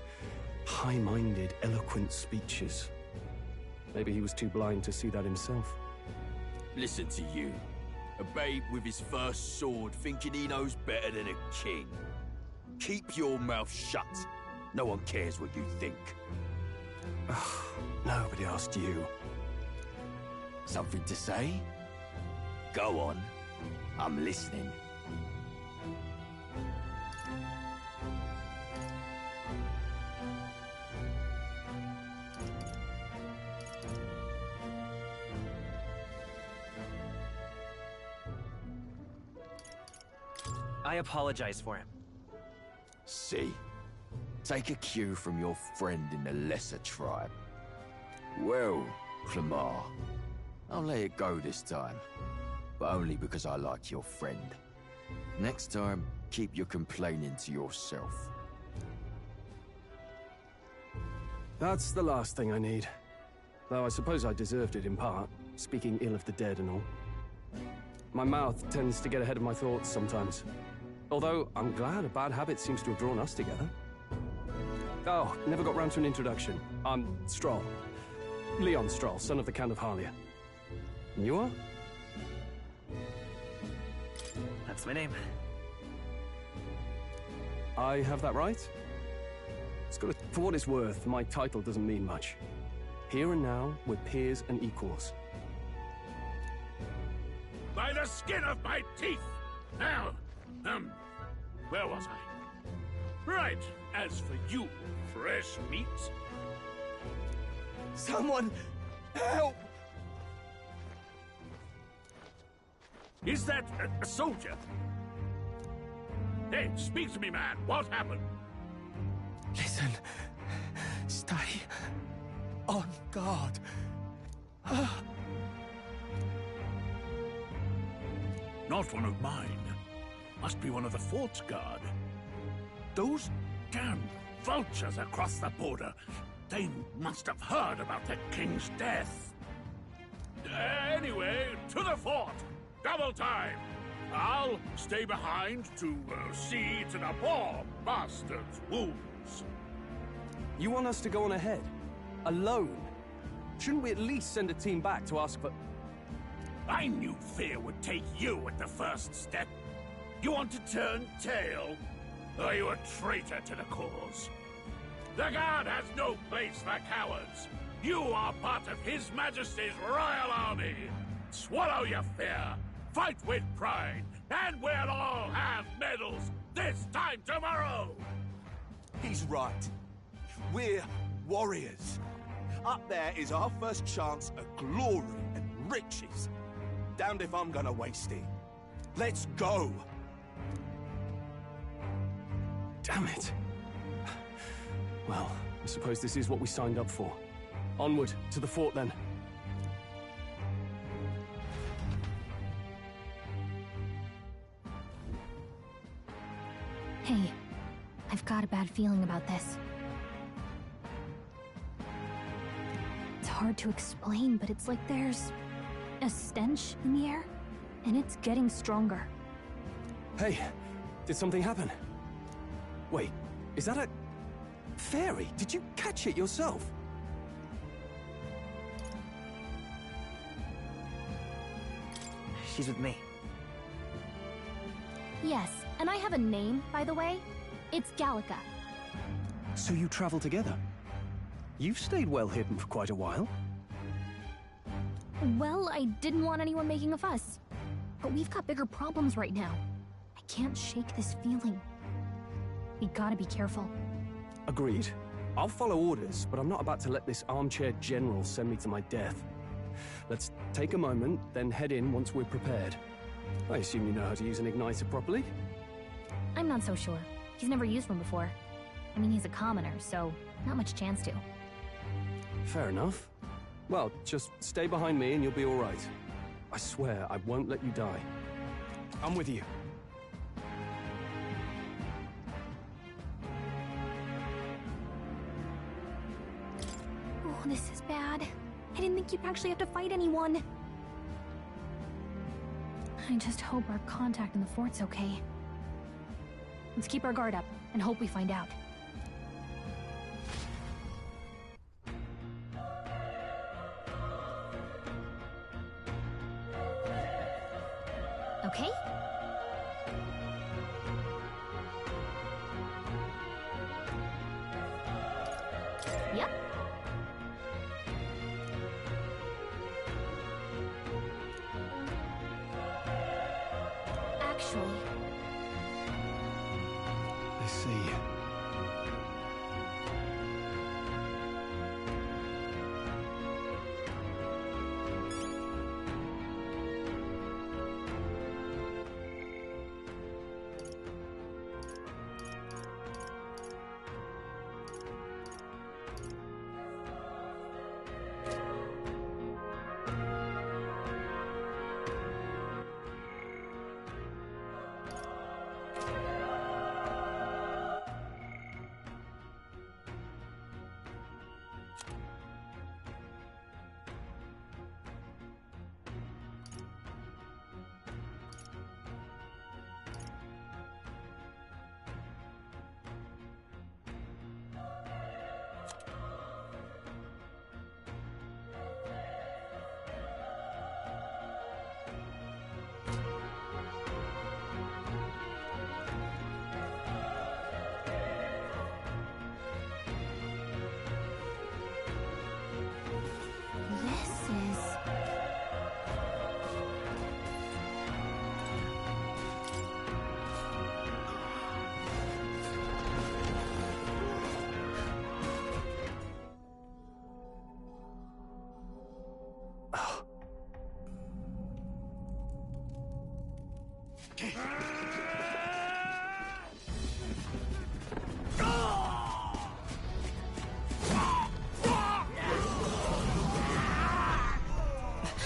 high-minded, eloquent speeches. Maybe he was too blind to see that himself. Listen to you. A babe with his first sword thinking he knows better than a king. Keep your mouth shut. No one cares what you think. Nobody asked you. Something to say? Go on. I'm listening. I apologize for him. See? Take a cue from your friend in the lesser tribe. Well, Clemar, I'll let it go this time. But only because I like your friend. Next time, keep your complaining to yourself. That's the last thing I need. Though I suppose I deserved it in part, speaking ill of the dead and all. My mouth tends to get ahead of my thoughts sometimes. Although, I'm glad a bad habit seems to have drawn us together. Oh, never got round to an introduction. I'm Stroll. Leon Stroll, son of the Count of Harlia. And you are? That's my name. I have that right? For what it's worth, my title doesn't mean much. Here and now, we're peers and equals. By the skin of my teeth! Now, where was I? Right, as for you, fresh meat. Someone, help! Is that a soldier? Hey, speak to me, man. What happened? Listen. Stay on guard. Not one of mine. Must be one of the fort's guard. Those damn vultures across the border. They must have heard about the king's death. Anyway, to the fort. Double time. I'll stay behind to see to the poor bastard's wounds. You want us to go on ahead? Alone? Shouldn't we at least send a team back to ask for... I knew fear would take you at the first step. You want to turn tail? Are you a traitor to the cause? The Guard has no place for cowards. You are part of His Majesty's Royal Army. Swallow your fear. Fight with pride. And we'll all have medals this time tomorrow. He's right. We're warriors. Up there is our first chance at glory and riches. Damned if I'm gonna waste it. Let's go! Damn it. Well, I suppose this is what we signed up for. Onward, to the fort then. got a bad feeling about this. It's hard to explain, but it's like there's a stench in the air, and it's getting stronger. Hey, did something happen? Wait, is that a fairy? Did you catch it yourself? She's with me. Yes, and I have a name, by the way. It's Gallica. So you travel together? You've stayed well hidden for quite a while. Well, I didn't want anyone making a fuss. But we've got bigger problems right now. I can't shake this feeling. We gotta be careful. Agreed. I'll follow orders, but I'm not about to let this armchair general send me to my death. Let's take a moment, then head in once we're prepared. I assume you know how to use an igniter properly? I'm not so sure. He's never used one before. I mean, he's a commoner, so not much chance to. Fair enough. Well, just stay behind me and you'll be all right. I swear I won't let you die. I'm with you. Oh, this is bad. I didn't think you'd actually have to fight anyone. I just hope our contact in the fort's okay. Let's keep our guard up and hope we find out. Okay? Yep. Actually, I see.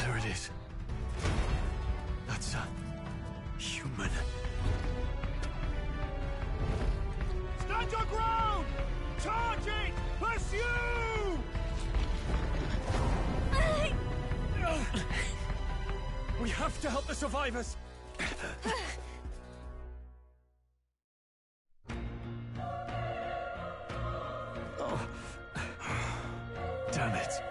There it is. That's a human. Stand your ground! Charge it! Pursue! We have to help the survivors! Oh. Damn it.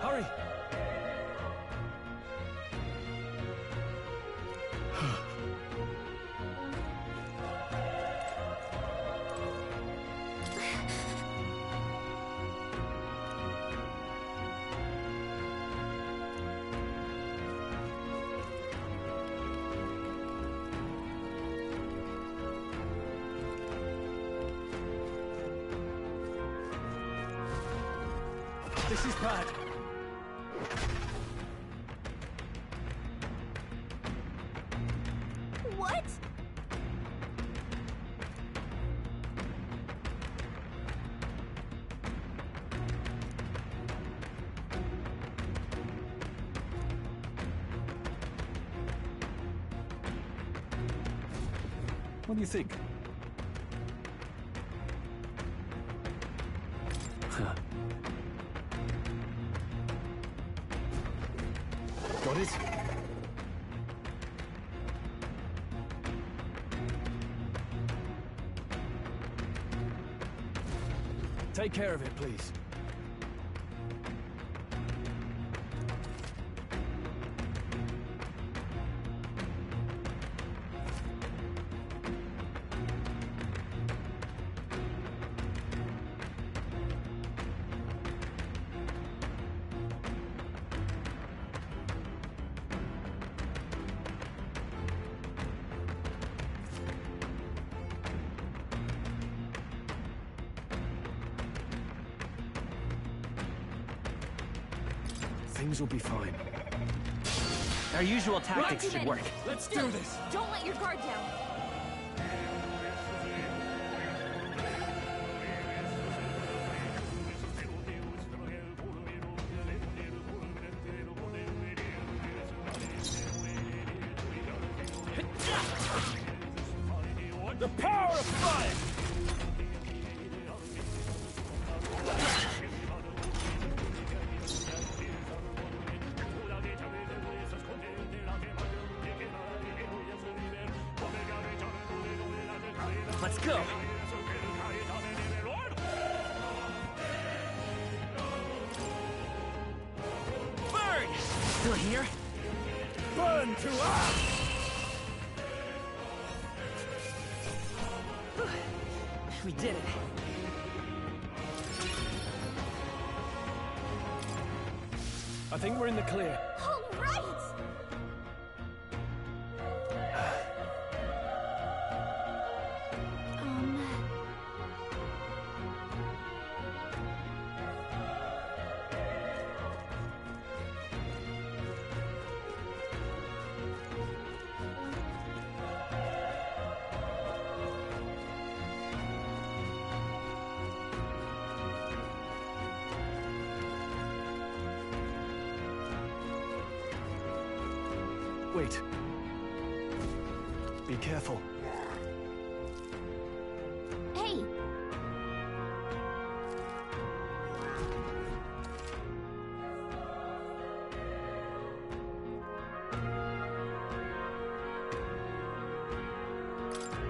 Hurry! This is bad. what? What do you think? Got it? Take care of it, please. Things will be fine. Our usual tactics should work. Let's do this! Don't let your guard down. The power of fire! Let's go! Burn! Still here? Burn to us! We did it. I think we're in the clear. All right! Wait. Be careful. Hey!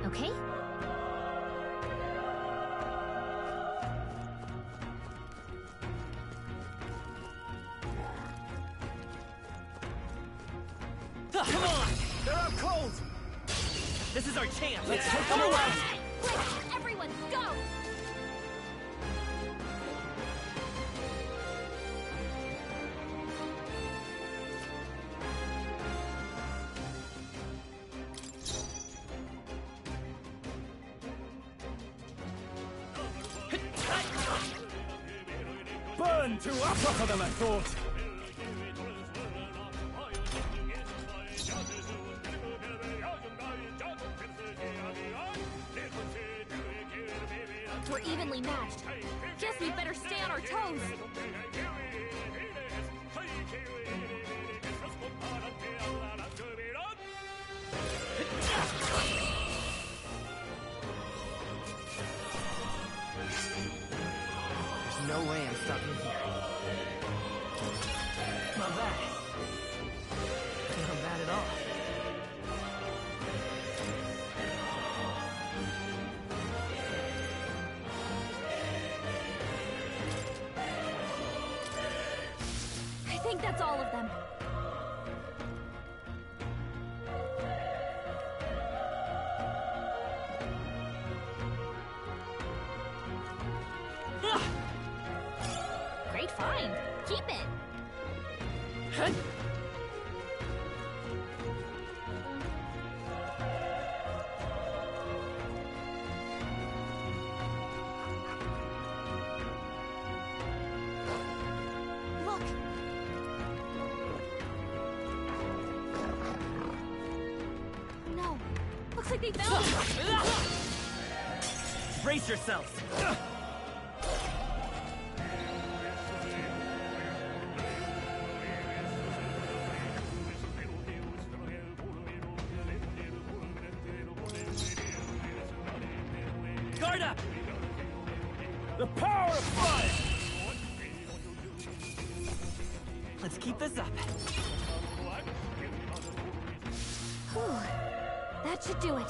Okay? Come on! They're out cold! This is our chance! Let's take them away! Quick! Everyone, go! Burn to us! Tougher than I thought! We're evenly matched. Guess we better stay on our toes. There's no way I'm stuck in here. Not bad. Not bad at all. I think that's all of them. Great find. Keep it. Look. No. Looks like they found it. Brace yourselves! traitor! The power of fire! Let's keep this up. Whew. That should do it.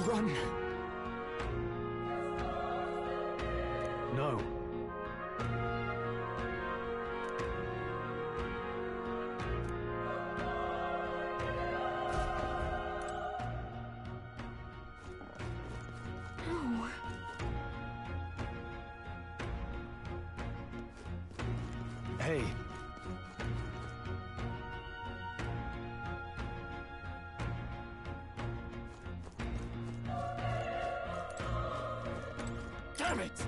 Run! No. No. Hey. Damn it!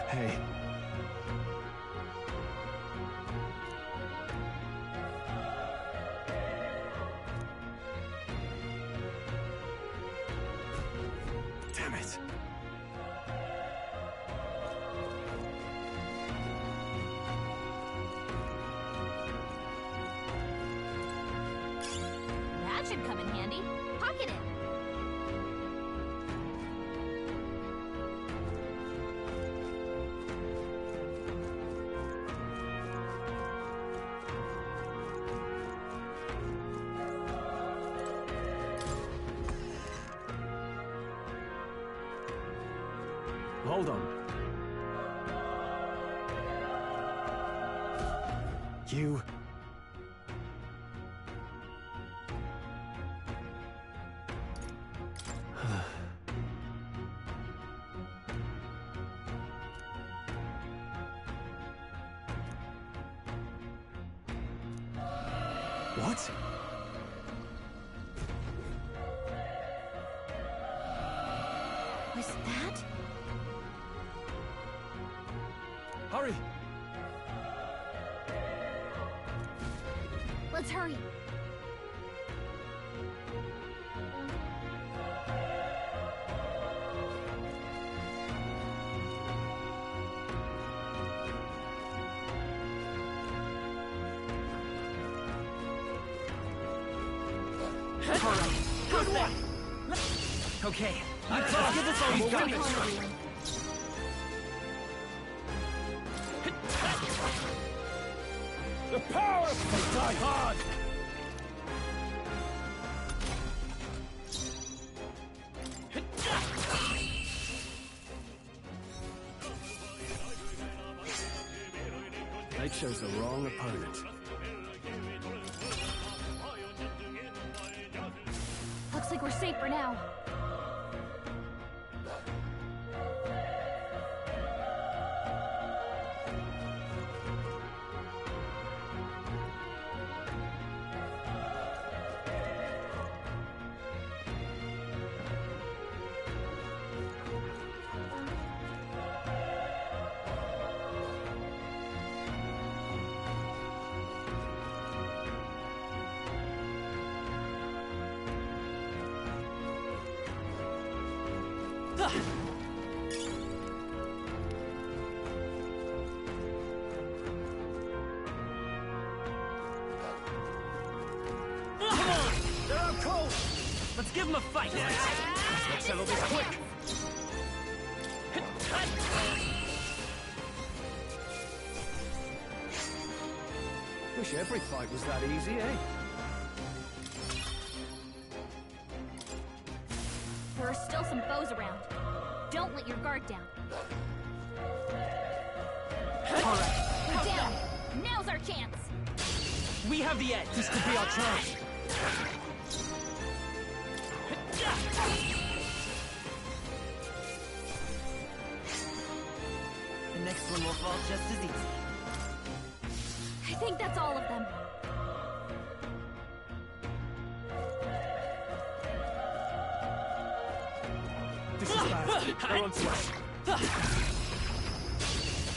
Hey. Damn it. That should come in handy. Pocket it. Hold on. You... What? Was that? Hurry! Let's hurry. How's that? Okay. Give this all We'll got wait. it. The power of die hard! They chose the wrong opponent. Looks like we're safe for now. They're out cold! Let's give them a fight! Let's settle this quick! Wish every fight was that easy, eh? There are still some foes around. Don't let your guard down. Alright. We're down! Now's our chance! We have the edge! This could be our chance! The next next one will fall just as easy. I think that's all of them. This is bad. They're on to us.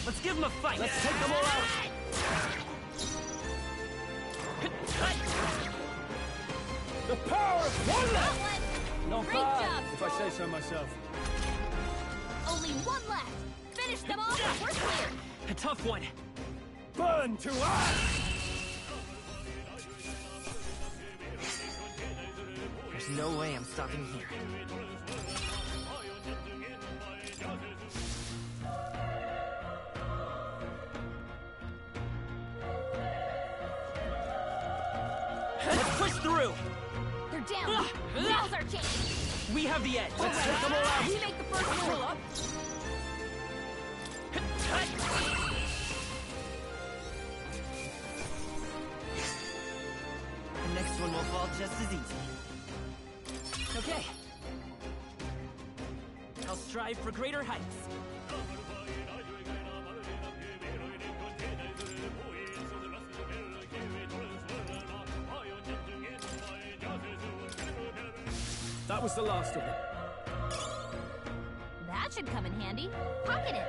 Let's give them a fight. Let's take them all out. The power of one left! Not Great bad, job, if I say so myself. Only one left. Finish them off and we're clear. A tough one. Burn to ash! There's no way I'm stopping here. Let's push through! They're down. Now's our chance. We have the edge. Let's take them all out. We make the first move. The next one will fall just as easy. Okay. I'll strive for greater heights. That was the last of them. That should come in handy. Pocket it.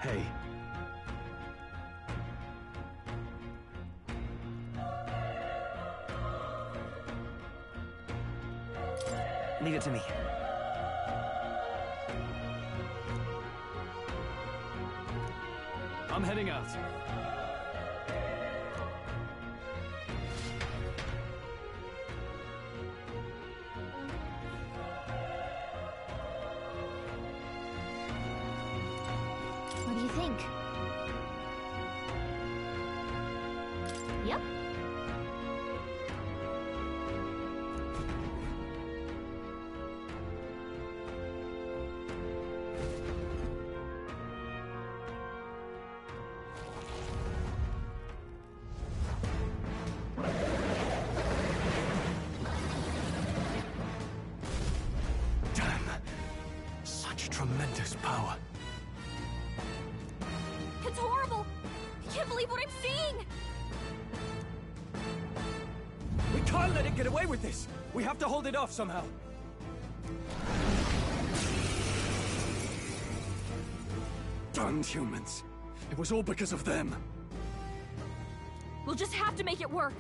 Hey. Leave it to me. I'm heading out. What do you think? Yep. Damn. Such tremendous power. It's horrible. I can't believe what I'm seeing. We can't let it get away with this. We have to hold it off somehow. Damned humans. It was all because of them. We'll just have to make it work.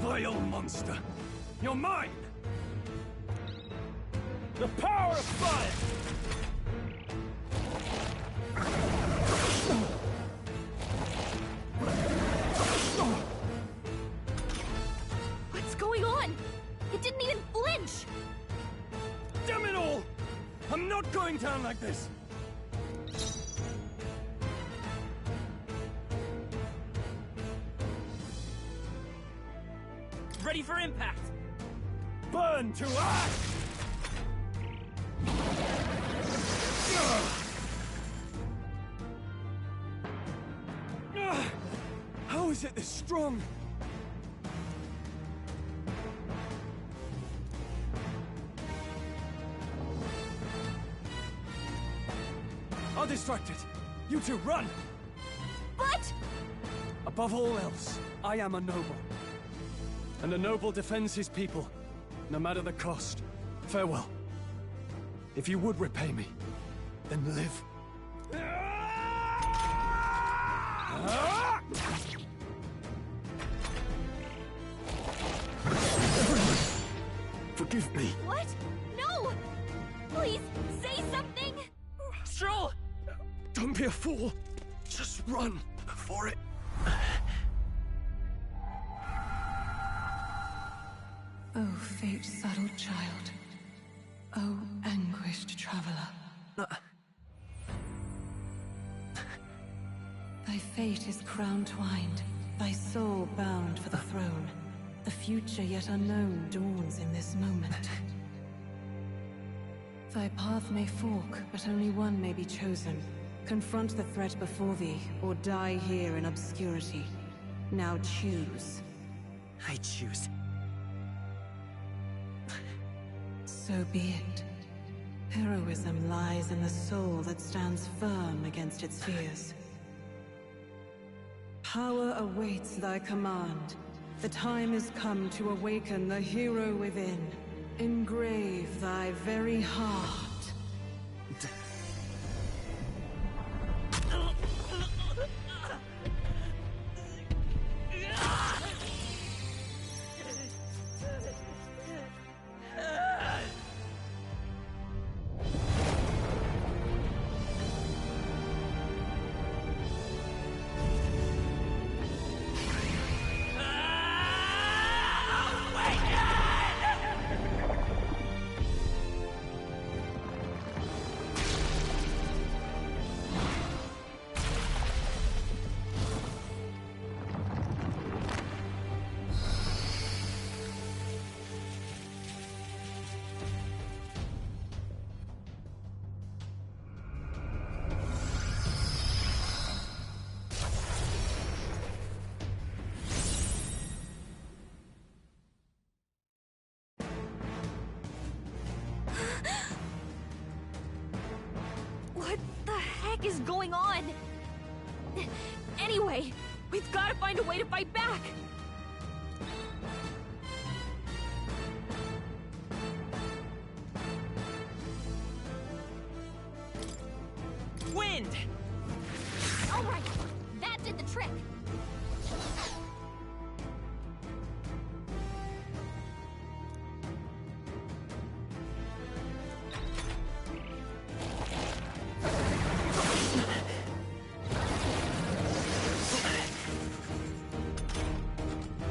Vile monster. You're mine! The power of fire! What's going on? It didn't even flinch. Damn it all! I'm not going down like this! Ready for impact! Burn to ash! How is it this strong? I'll distract it. You two run! Above all else, I am a noble. And a noble defends his people, no matter the cost. Farewell. If you would repay me, then live. Forgive me. What? No! Please, say something! Stroll! Don't be a fool. Just run for it. Oh, fate-saddled child. Oh, anguished traveler. Thy fate is crown-twined, thy soul bound for the throne. The future yet unknown dawns in this moment. Thy path may fork, but only one may be chosen. Confront the threat before thee, or die here in obscurity. Now choose. I choose. So be it. Heroism lies in the soul that stands firm against its fears. Power awaits thy command. The time is come to awaken the hero within. Engrave thy very heart. What the heck is going on? Anyway, we've got to find a way to fight back! Wind! Alright, that did the trick!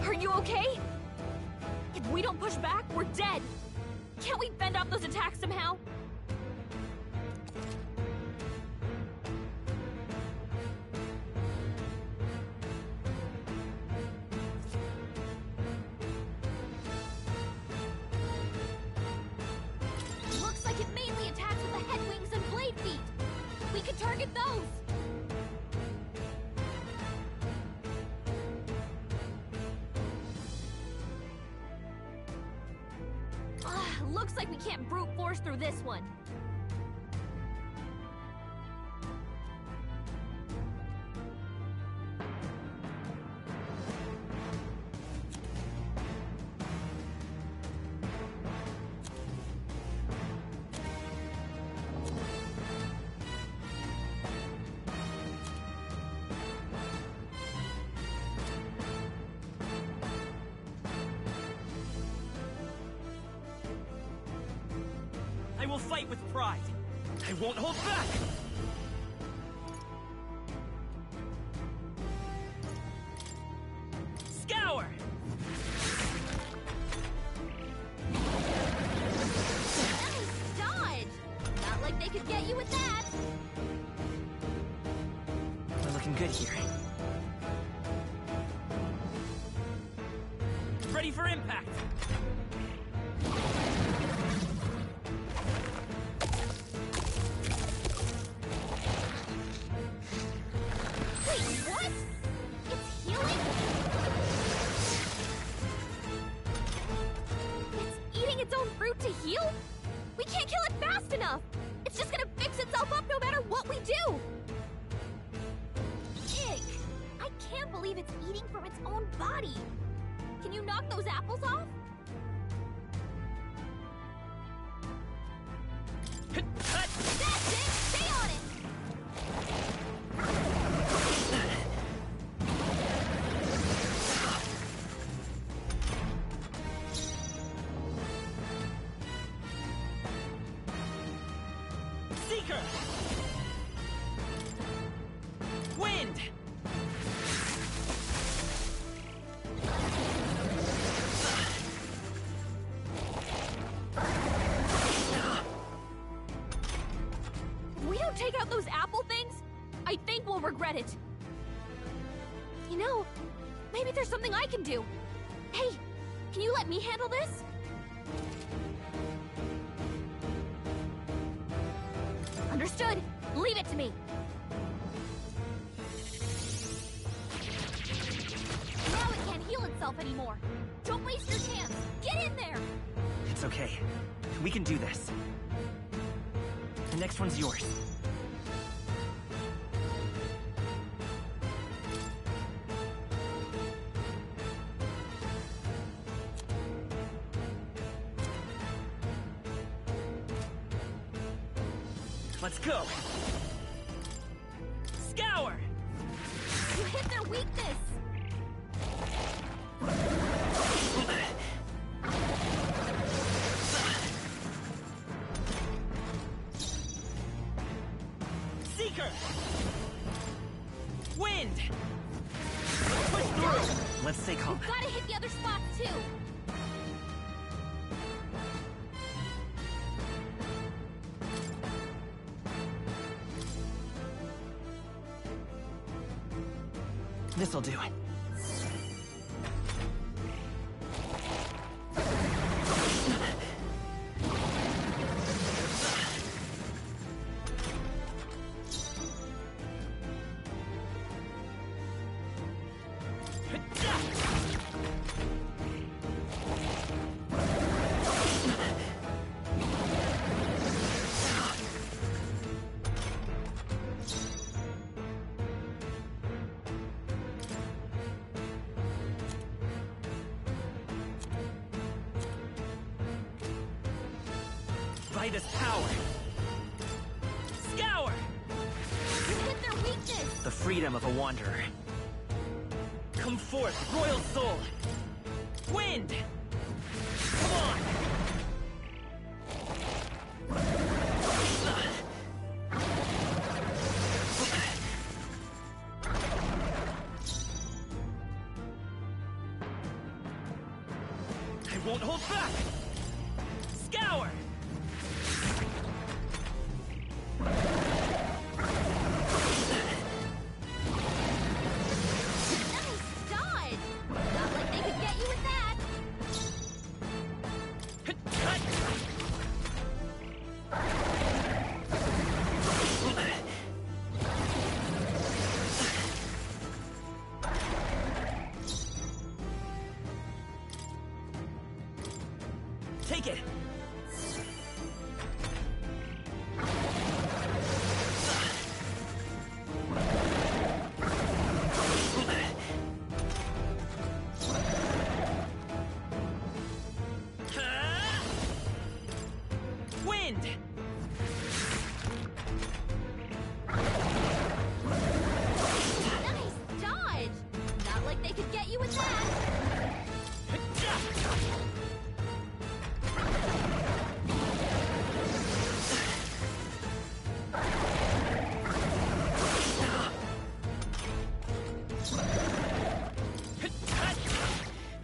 Are you okay? If we don't push back, we're dead! Can't we fend off those attacks somehow? Looks like it mainly attacks with the head wings and blade feet. We could target those. Looks like we can't brute force through this one. I will fight with pride. I won't hold back! Scour! Nice dodge! Not like they could get you with that! We're looking good here. Ready for impact! Wait, what? It's healing? It's eating its own fruit to heal? We can't kill it fast enough! It's just gonna fix itself up no matter what we do! Ick! I can't believe believe it's eating from its own body. Can you knock those apples off? That's it! Stay on it! Seeker! Wind! If we don't take out those apple things, I think we'll regret it. You know, maybe there's something I can do. Hey, can you let me handle this? Understood. Leave it to me. Now it can't heal itself anymore. Don't waste your chance. Get in there. It's okay. We can do this. The next one's yours. Let's go! Scour! You hit their weakness! Seeker! Wind! Let's push through! Let's stay calm. You've gotta hit the other spots too! This'll do it. Vida's power. Scour! You hit their weakness! The freedom of a wanderer. Come forth, royal soul! Wind! Come on! I won't hold back! Scour! Take it! Wind! Nice dodge! Not like they could get you with that!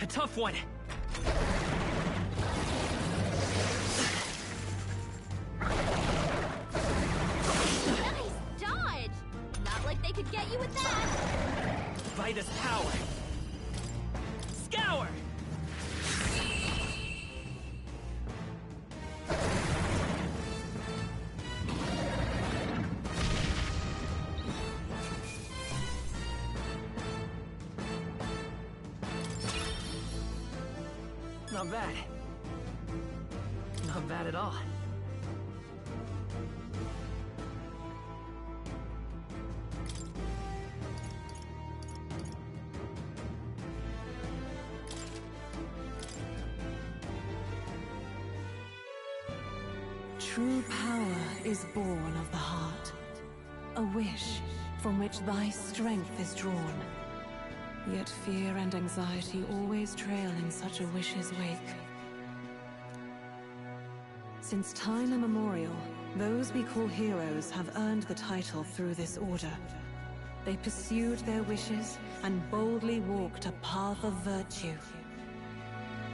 A tough one. Nice dodge! Not like they could get you with that! Vida's power. Scour! Not bad. Not bad at all. True power is born of the heart. A wish from which thy strength is drawn. Yet fear and anxiety always trail in such a wish's wake. Since time immemorial, those we call heroes have earned the title through this order. They pursued their wishes and boldly walked a path of virtue.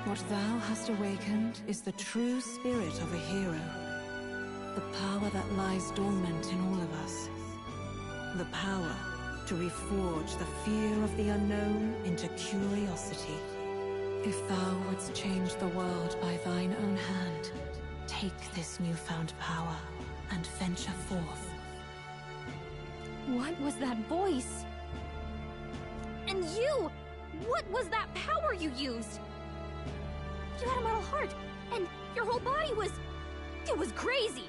What thou hast awakened is the true spirit of a hero. The power that lies dormant in all of us. The power to reforge the fear of the unknown into curiosity. If thou wouldst change the world by thine own hand, take this newfound power and venture forth. What was that voice? And you! What was that power you used? You had a metal heart, and your whole body was... it was crazy!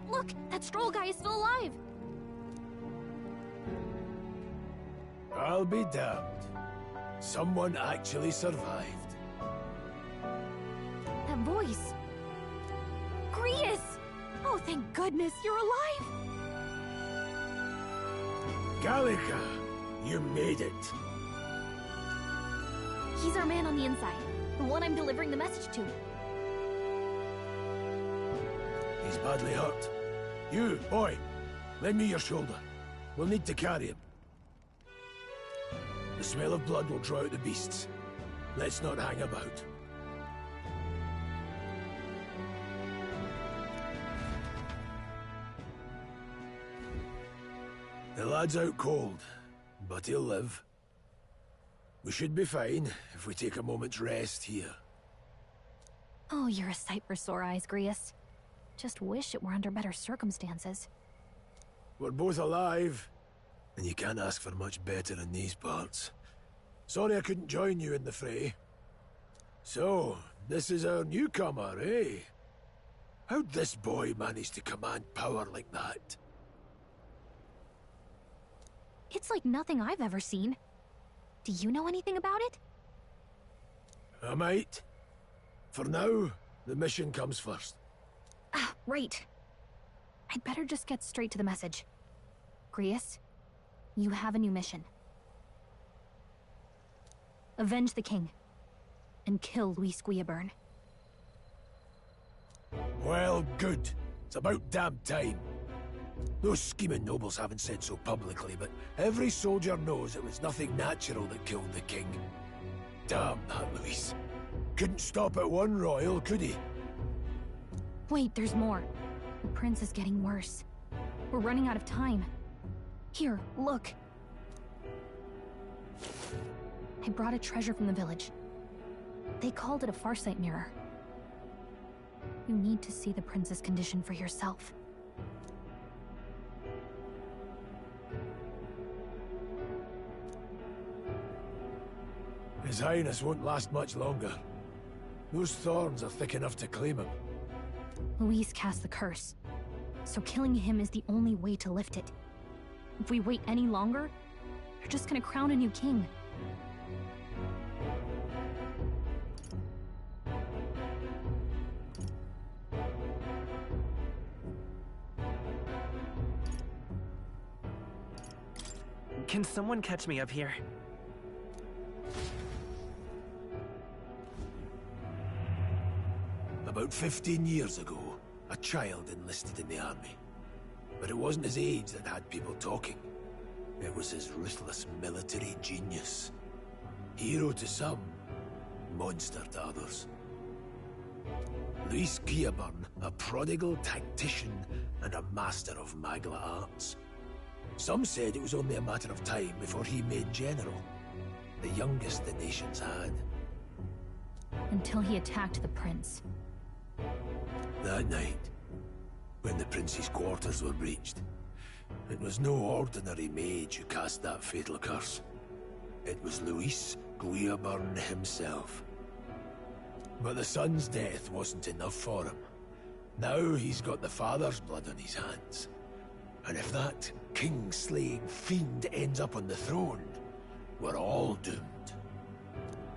Look! That Stroll guy is still alive! I'll be damned. Someone actually survived. That voice... Grius! Oh, thank goodness you're alive! Gallica, you made it. He's our man on the inside. The one I'm delivering the message to. He's badly hurt. You, boy, lend me your shoulder. We'll need to carry him. The smell of blood will draw out the beasts. Let's not hang about. The lad's out cold, but he'll live. We should be fine if we take a moment's rest here. Oh, you're a sight for sore eyes, Grius. Just wish it were under better circumstances. We're both alive, and you can't ask for much better in these parts. Sorry I couldn't join you in the fray. So, this is our newcomer, eh? How'd this boy manage to command power like that? It's like nothing I've ever seen. Do you know anything about it? I might. For now, the mission comes first. Ah, right. I'd better just get straight to the message. Grius, you have a new mission. Avenge the king. And kill Luis Guillaburn. Well, good. It's about damn time. Those scheming nobles haven't said so publicly, but every soldier knows it was nothing natural that killed the king. Damn that Luis. Couldn't stop at one royal, could he? Wait, there's more. The prince is getting worse. We're running out of time. Here, look. I brought a treasure from the village. They called it a farsight mirror. You need to see the prince's condition for yourself. His Highness won't last much longer. Those thorns are thick enough to claim him. Luis cast the curse, so killing him is the only way to lift it. If we wait any longer, you're just gonna crown a new king. Can someone catch me up here? About 15 years ago, a child enlisted in the army. But it wasn't his age that had people talking. It was his ruthless military genius. Hero to some, monster to others. Luis Guillaburn, a prodigal tactician and a master of Magla arts. Some said it was only a matter of time before he made general, the youngest the nations had. Until he attacked the prince. That night, when the prince's quarters were breached, it was no ordinary mage who cast that fatal curse. It was Luis Guillaburn himself. But the son's death wasn't enough for him. Now he's got the father's blood on his hands. And if that king-slaying fiend ends up on the throne, we're all doomed.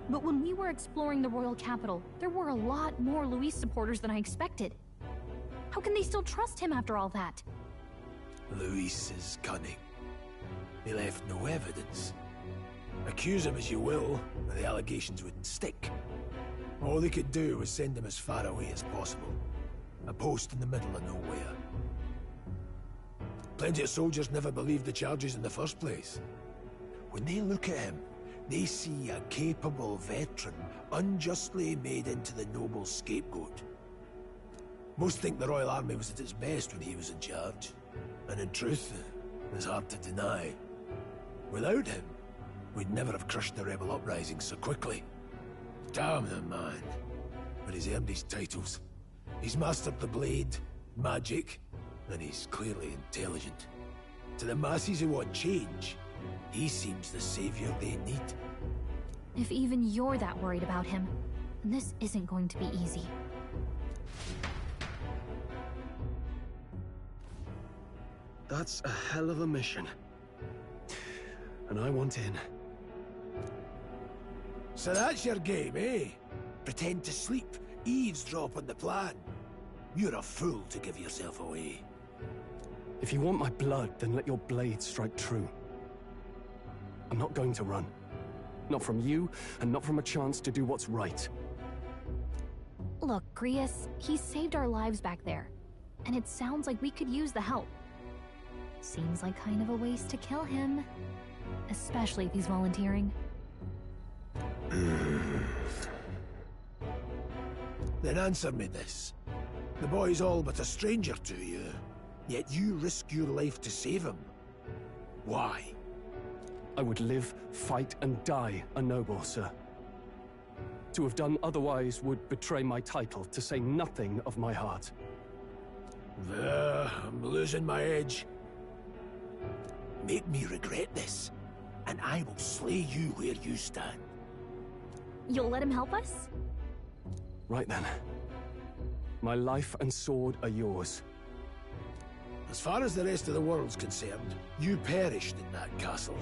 But when we were exploring the royal capital, there were a lot more Luis supporters than I expected. How can they still trust him after all that? Luis is cunning. He left no evidence. Accuse him as you will, the allegations wouldn't stick. All they could do was send him as far away as possible. A post in the middle of nowhere. Plenty of soldiers never believed the charges in the first place. When they look at him, they see a capable veteran unjustly made into the noble scapegoat. Most think the Royal Army was at its best when he was in charge. And in truth, it's hard to deny. Without him, we'd never have crushed the rebel uprising so quickly. Damn the man. But he's earned his titles. He's mastered the blade, magic, and he's clearly intelligent. To the masses who want change, he seems the savior they need. If even you're that worried about him, then this isn't going to be easy. That's a hell of a mission. And I want in. So that's your game, eh? Pretend to sleep, eavesdrop on the plan. You're a fool to give yourself away. If you want my blood, then let your blade strike true. I'm not going to run. Not from you, and not from a chance to do what's right. Look, Grius, he saved our lives back there. And it sounds like we could use the help. Seems like kind of a waste to kill him. Especially if he's volunteering. Then answer me this. The boy's all but a stranger to you, yet you risk your life to save him. Why? I would live, fight, and die a noble, sir. To have done otherwise would betray my title, to say nothing of my heart. I'm losing my edge. Make me regret this, and I will slay you where you stand. You'll let him help us? Right then. My life and sword are yours. As far as the rest of the world's concerned, you perished in that castle.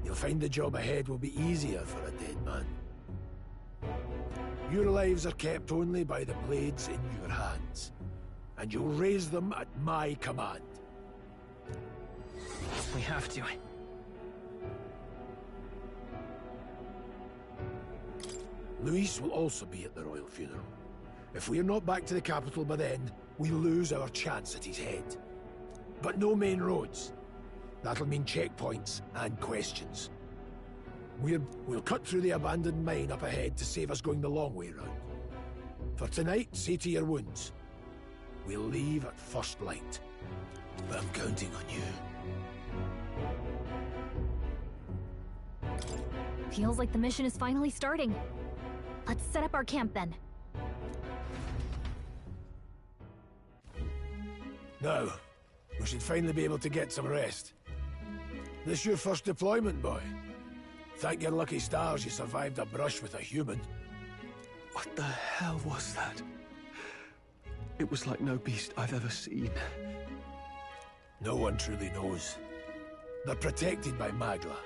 You'll find the job ahead will be easier for a dead man. Your lives are kept only by the blades in your hands, and you'll raise them at my command. We have to. Luis will also be at the royal funeral. If we're not back to the capital by then, we lose our chance at his head. But no main roads. That'll mean checkpoints and questions. We'll cut through the abandoned mine up ahead to save us going the long way round. For tonight, see to your wounds. We'll leave at first light. But I'm counting on you. Feels like the mission is finally starting. Let's set up our camp then. Now, we should finally be able to get some rest. This your first deployment, boy? Thank your lucky stars you survived a brush with a human. What the hell was that? It was like no beast I've ever seen. No one truly knows. They're protected by Magla,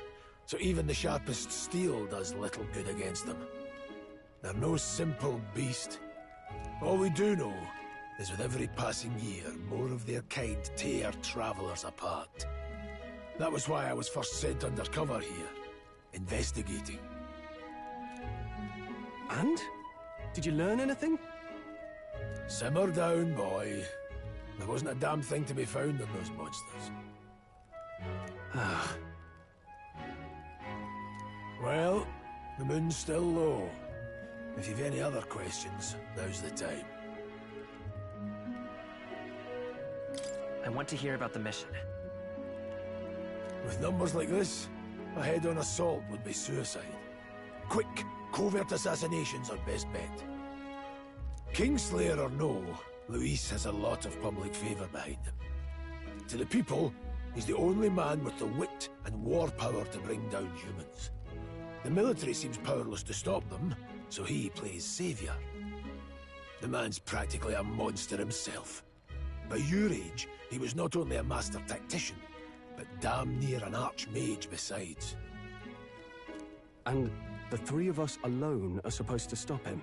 so even the sharpest steel does little good against them. They're no simple beast. All we do know is with every passing year, more of their kind tear travelers apart. That was why I was first sent undercover here, investigating. And? Did you learn anything? Simmer down, boy. There wasn't a damn thing to be found in those monsters. Well, the moon's still low. If you've any other questions, now's the time. I want to hear about the mission. With numbers like this, a head-on assault would be suicide. Quick, covert assassinations are best bet. Kingslayer or no, Luis has a lot of public favor behind him. To the people, he's the only man with the wit and war power to bring down humans. The military seems powerless to stop them, so he plays savior. The man's practically a monster himself. By your age, he was not only a master tactician, but damn near an archmage besides. And The three of us alone are supposed to stop him.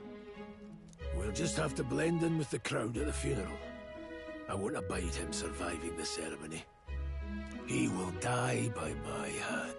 We'll just have to blend in with the crowd at the funeral. I won't abide him surviving the ceremony. He will die by my hand.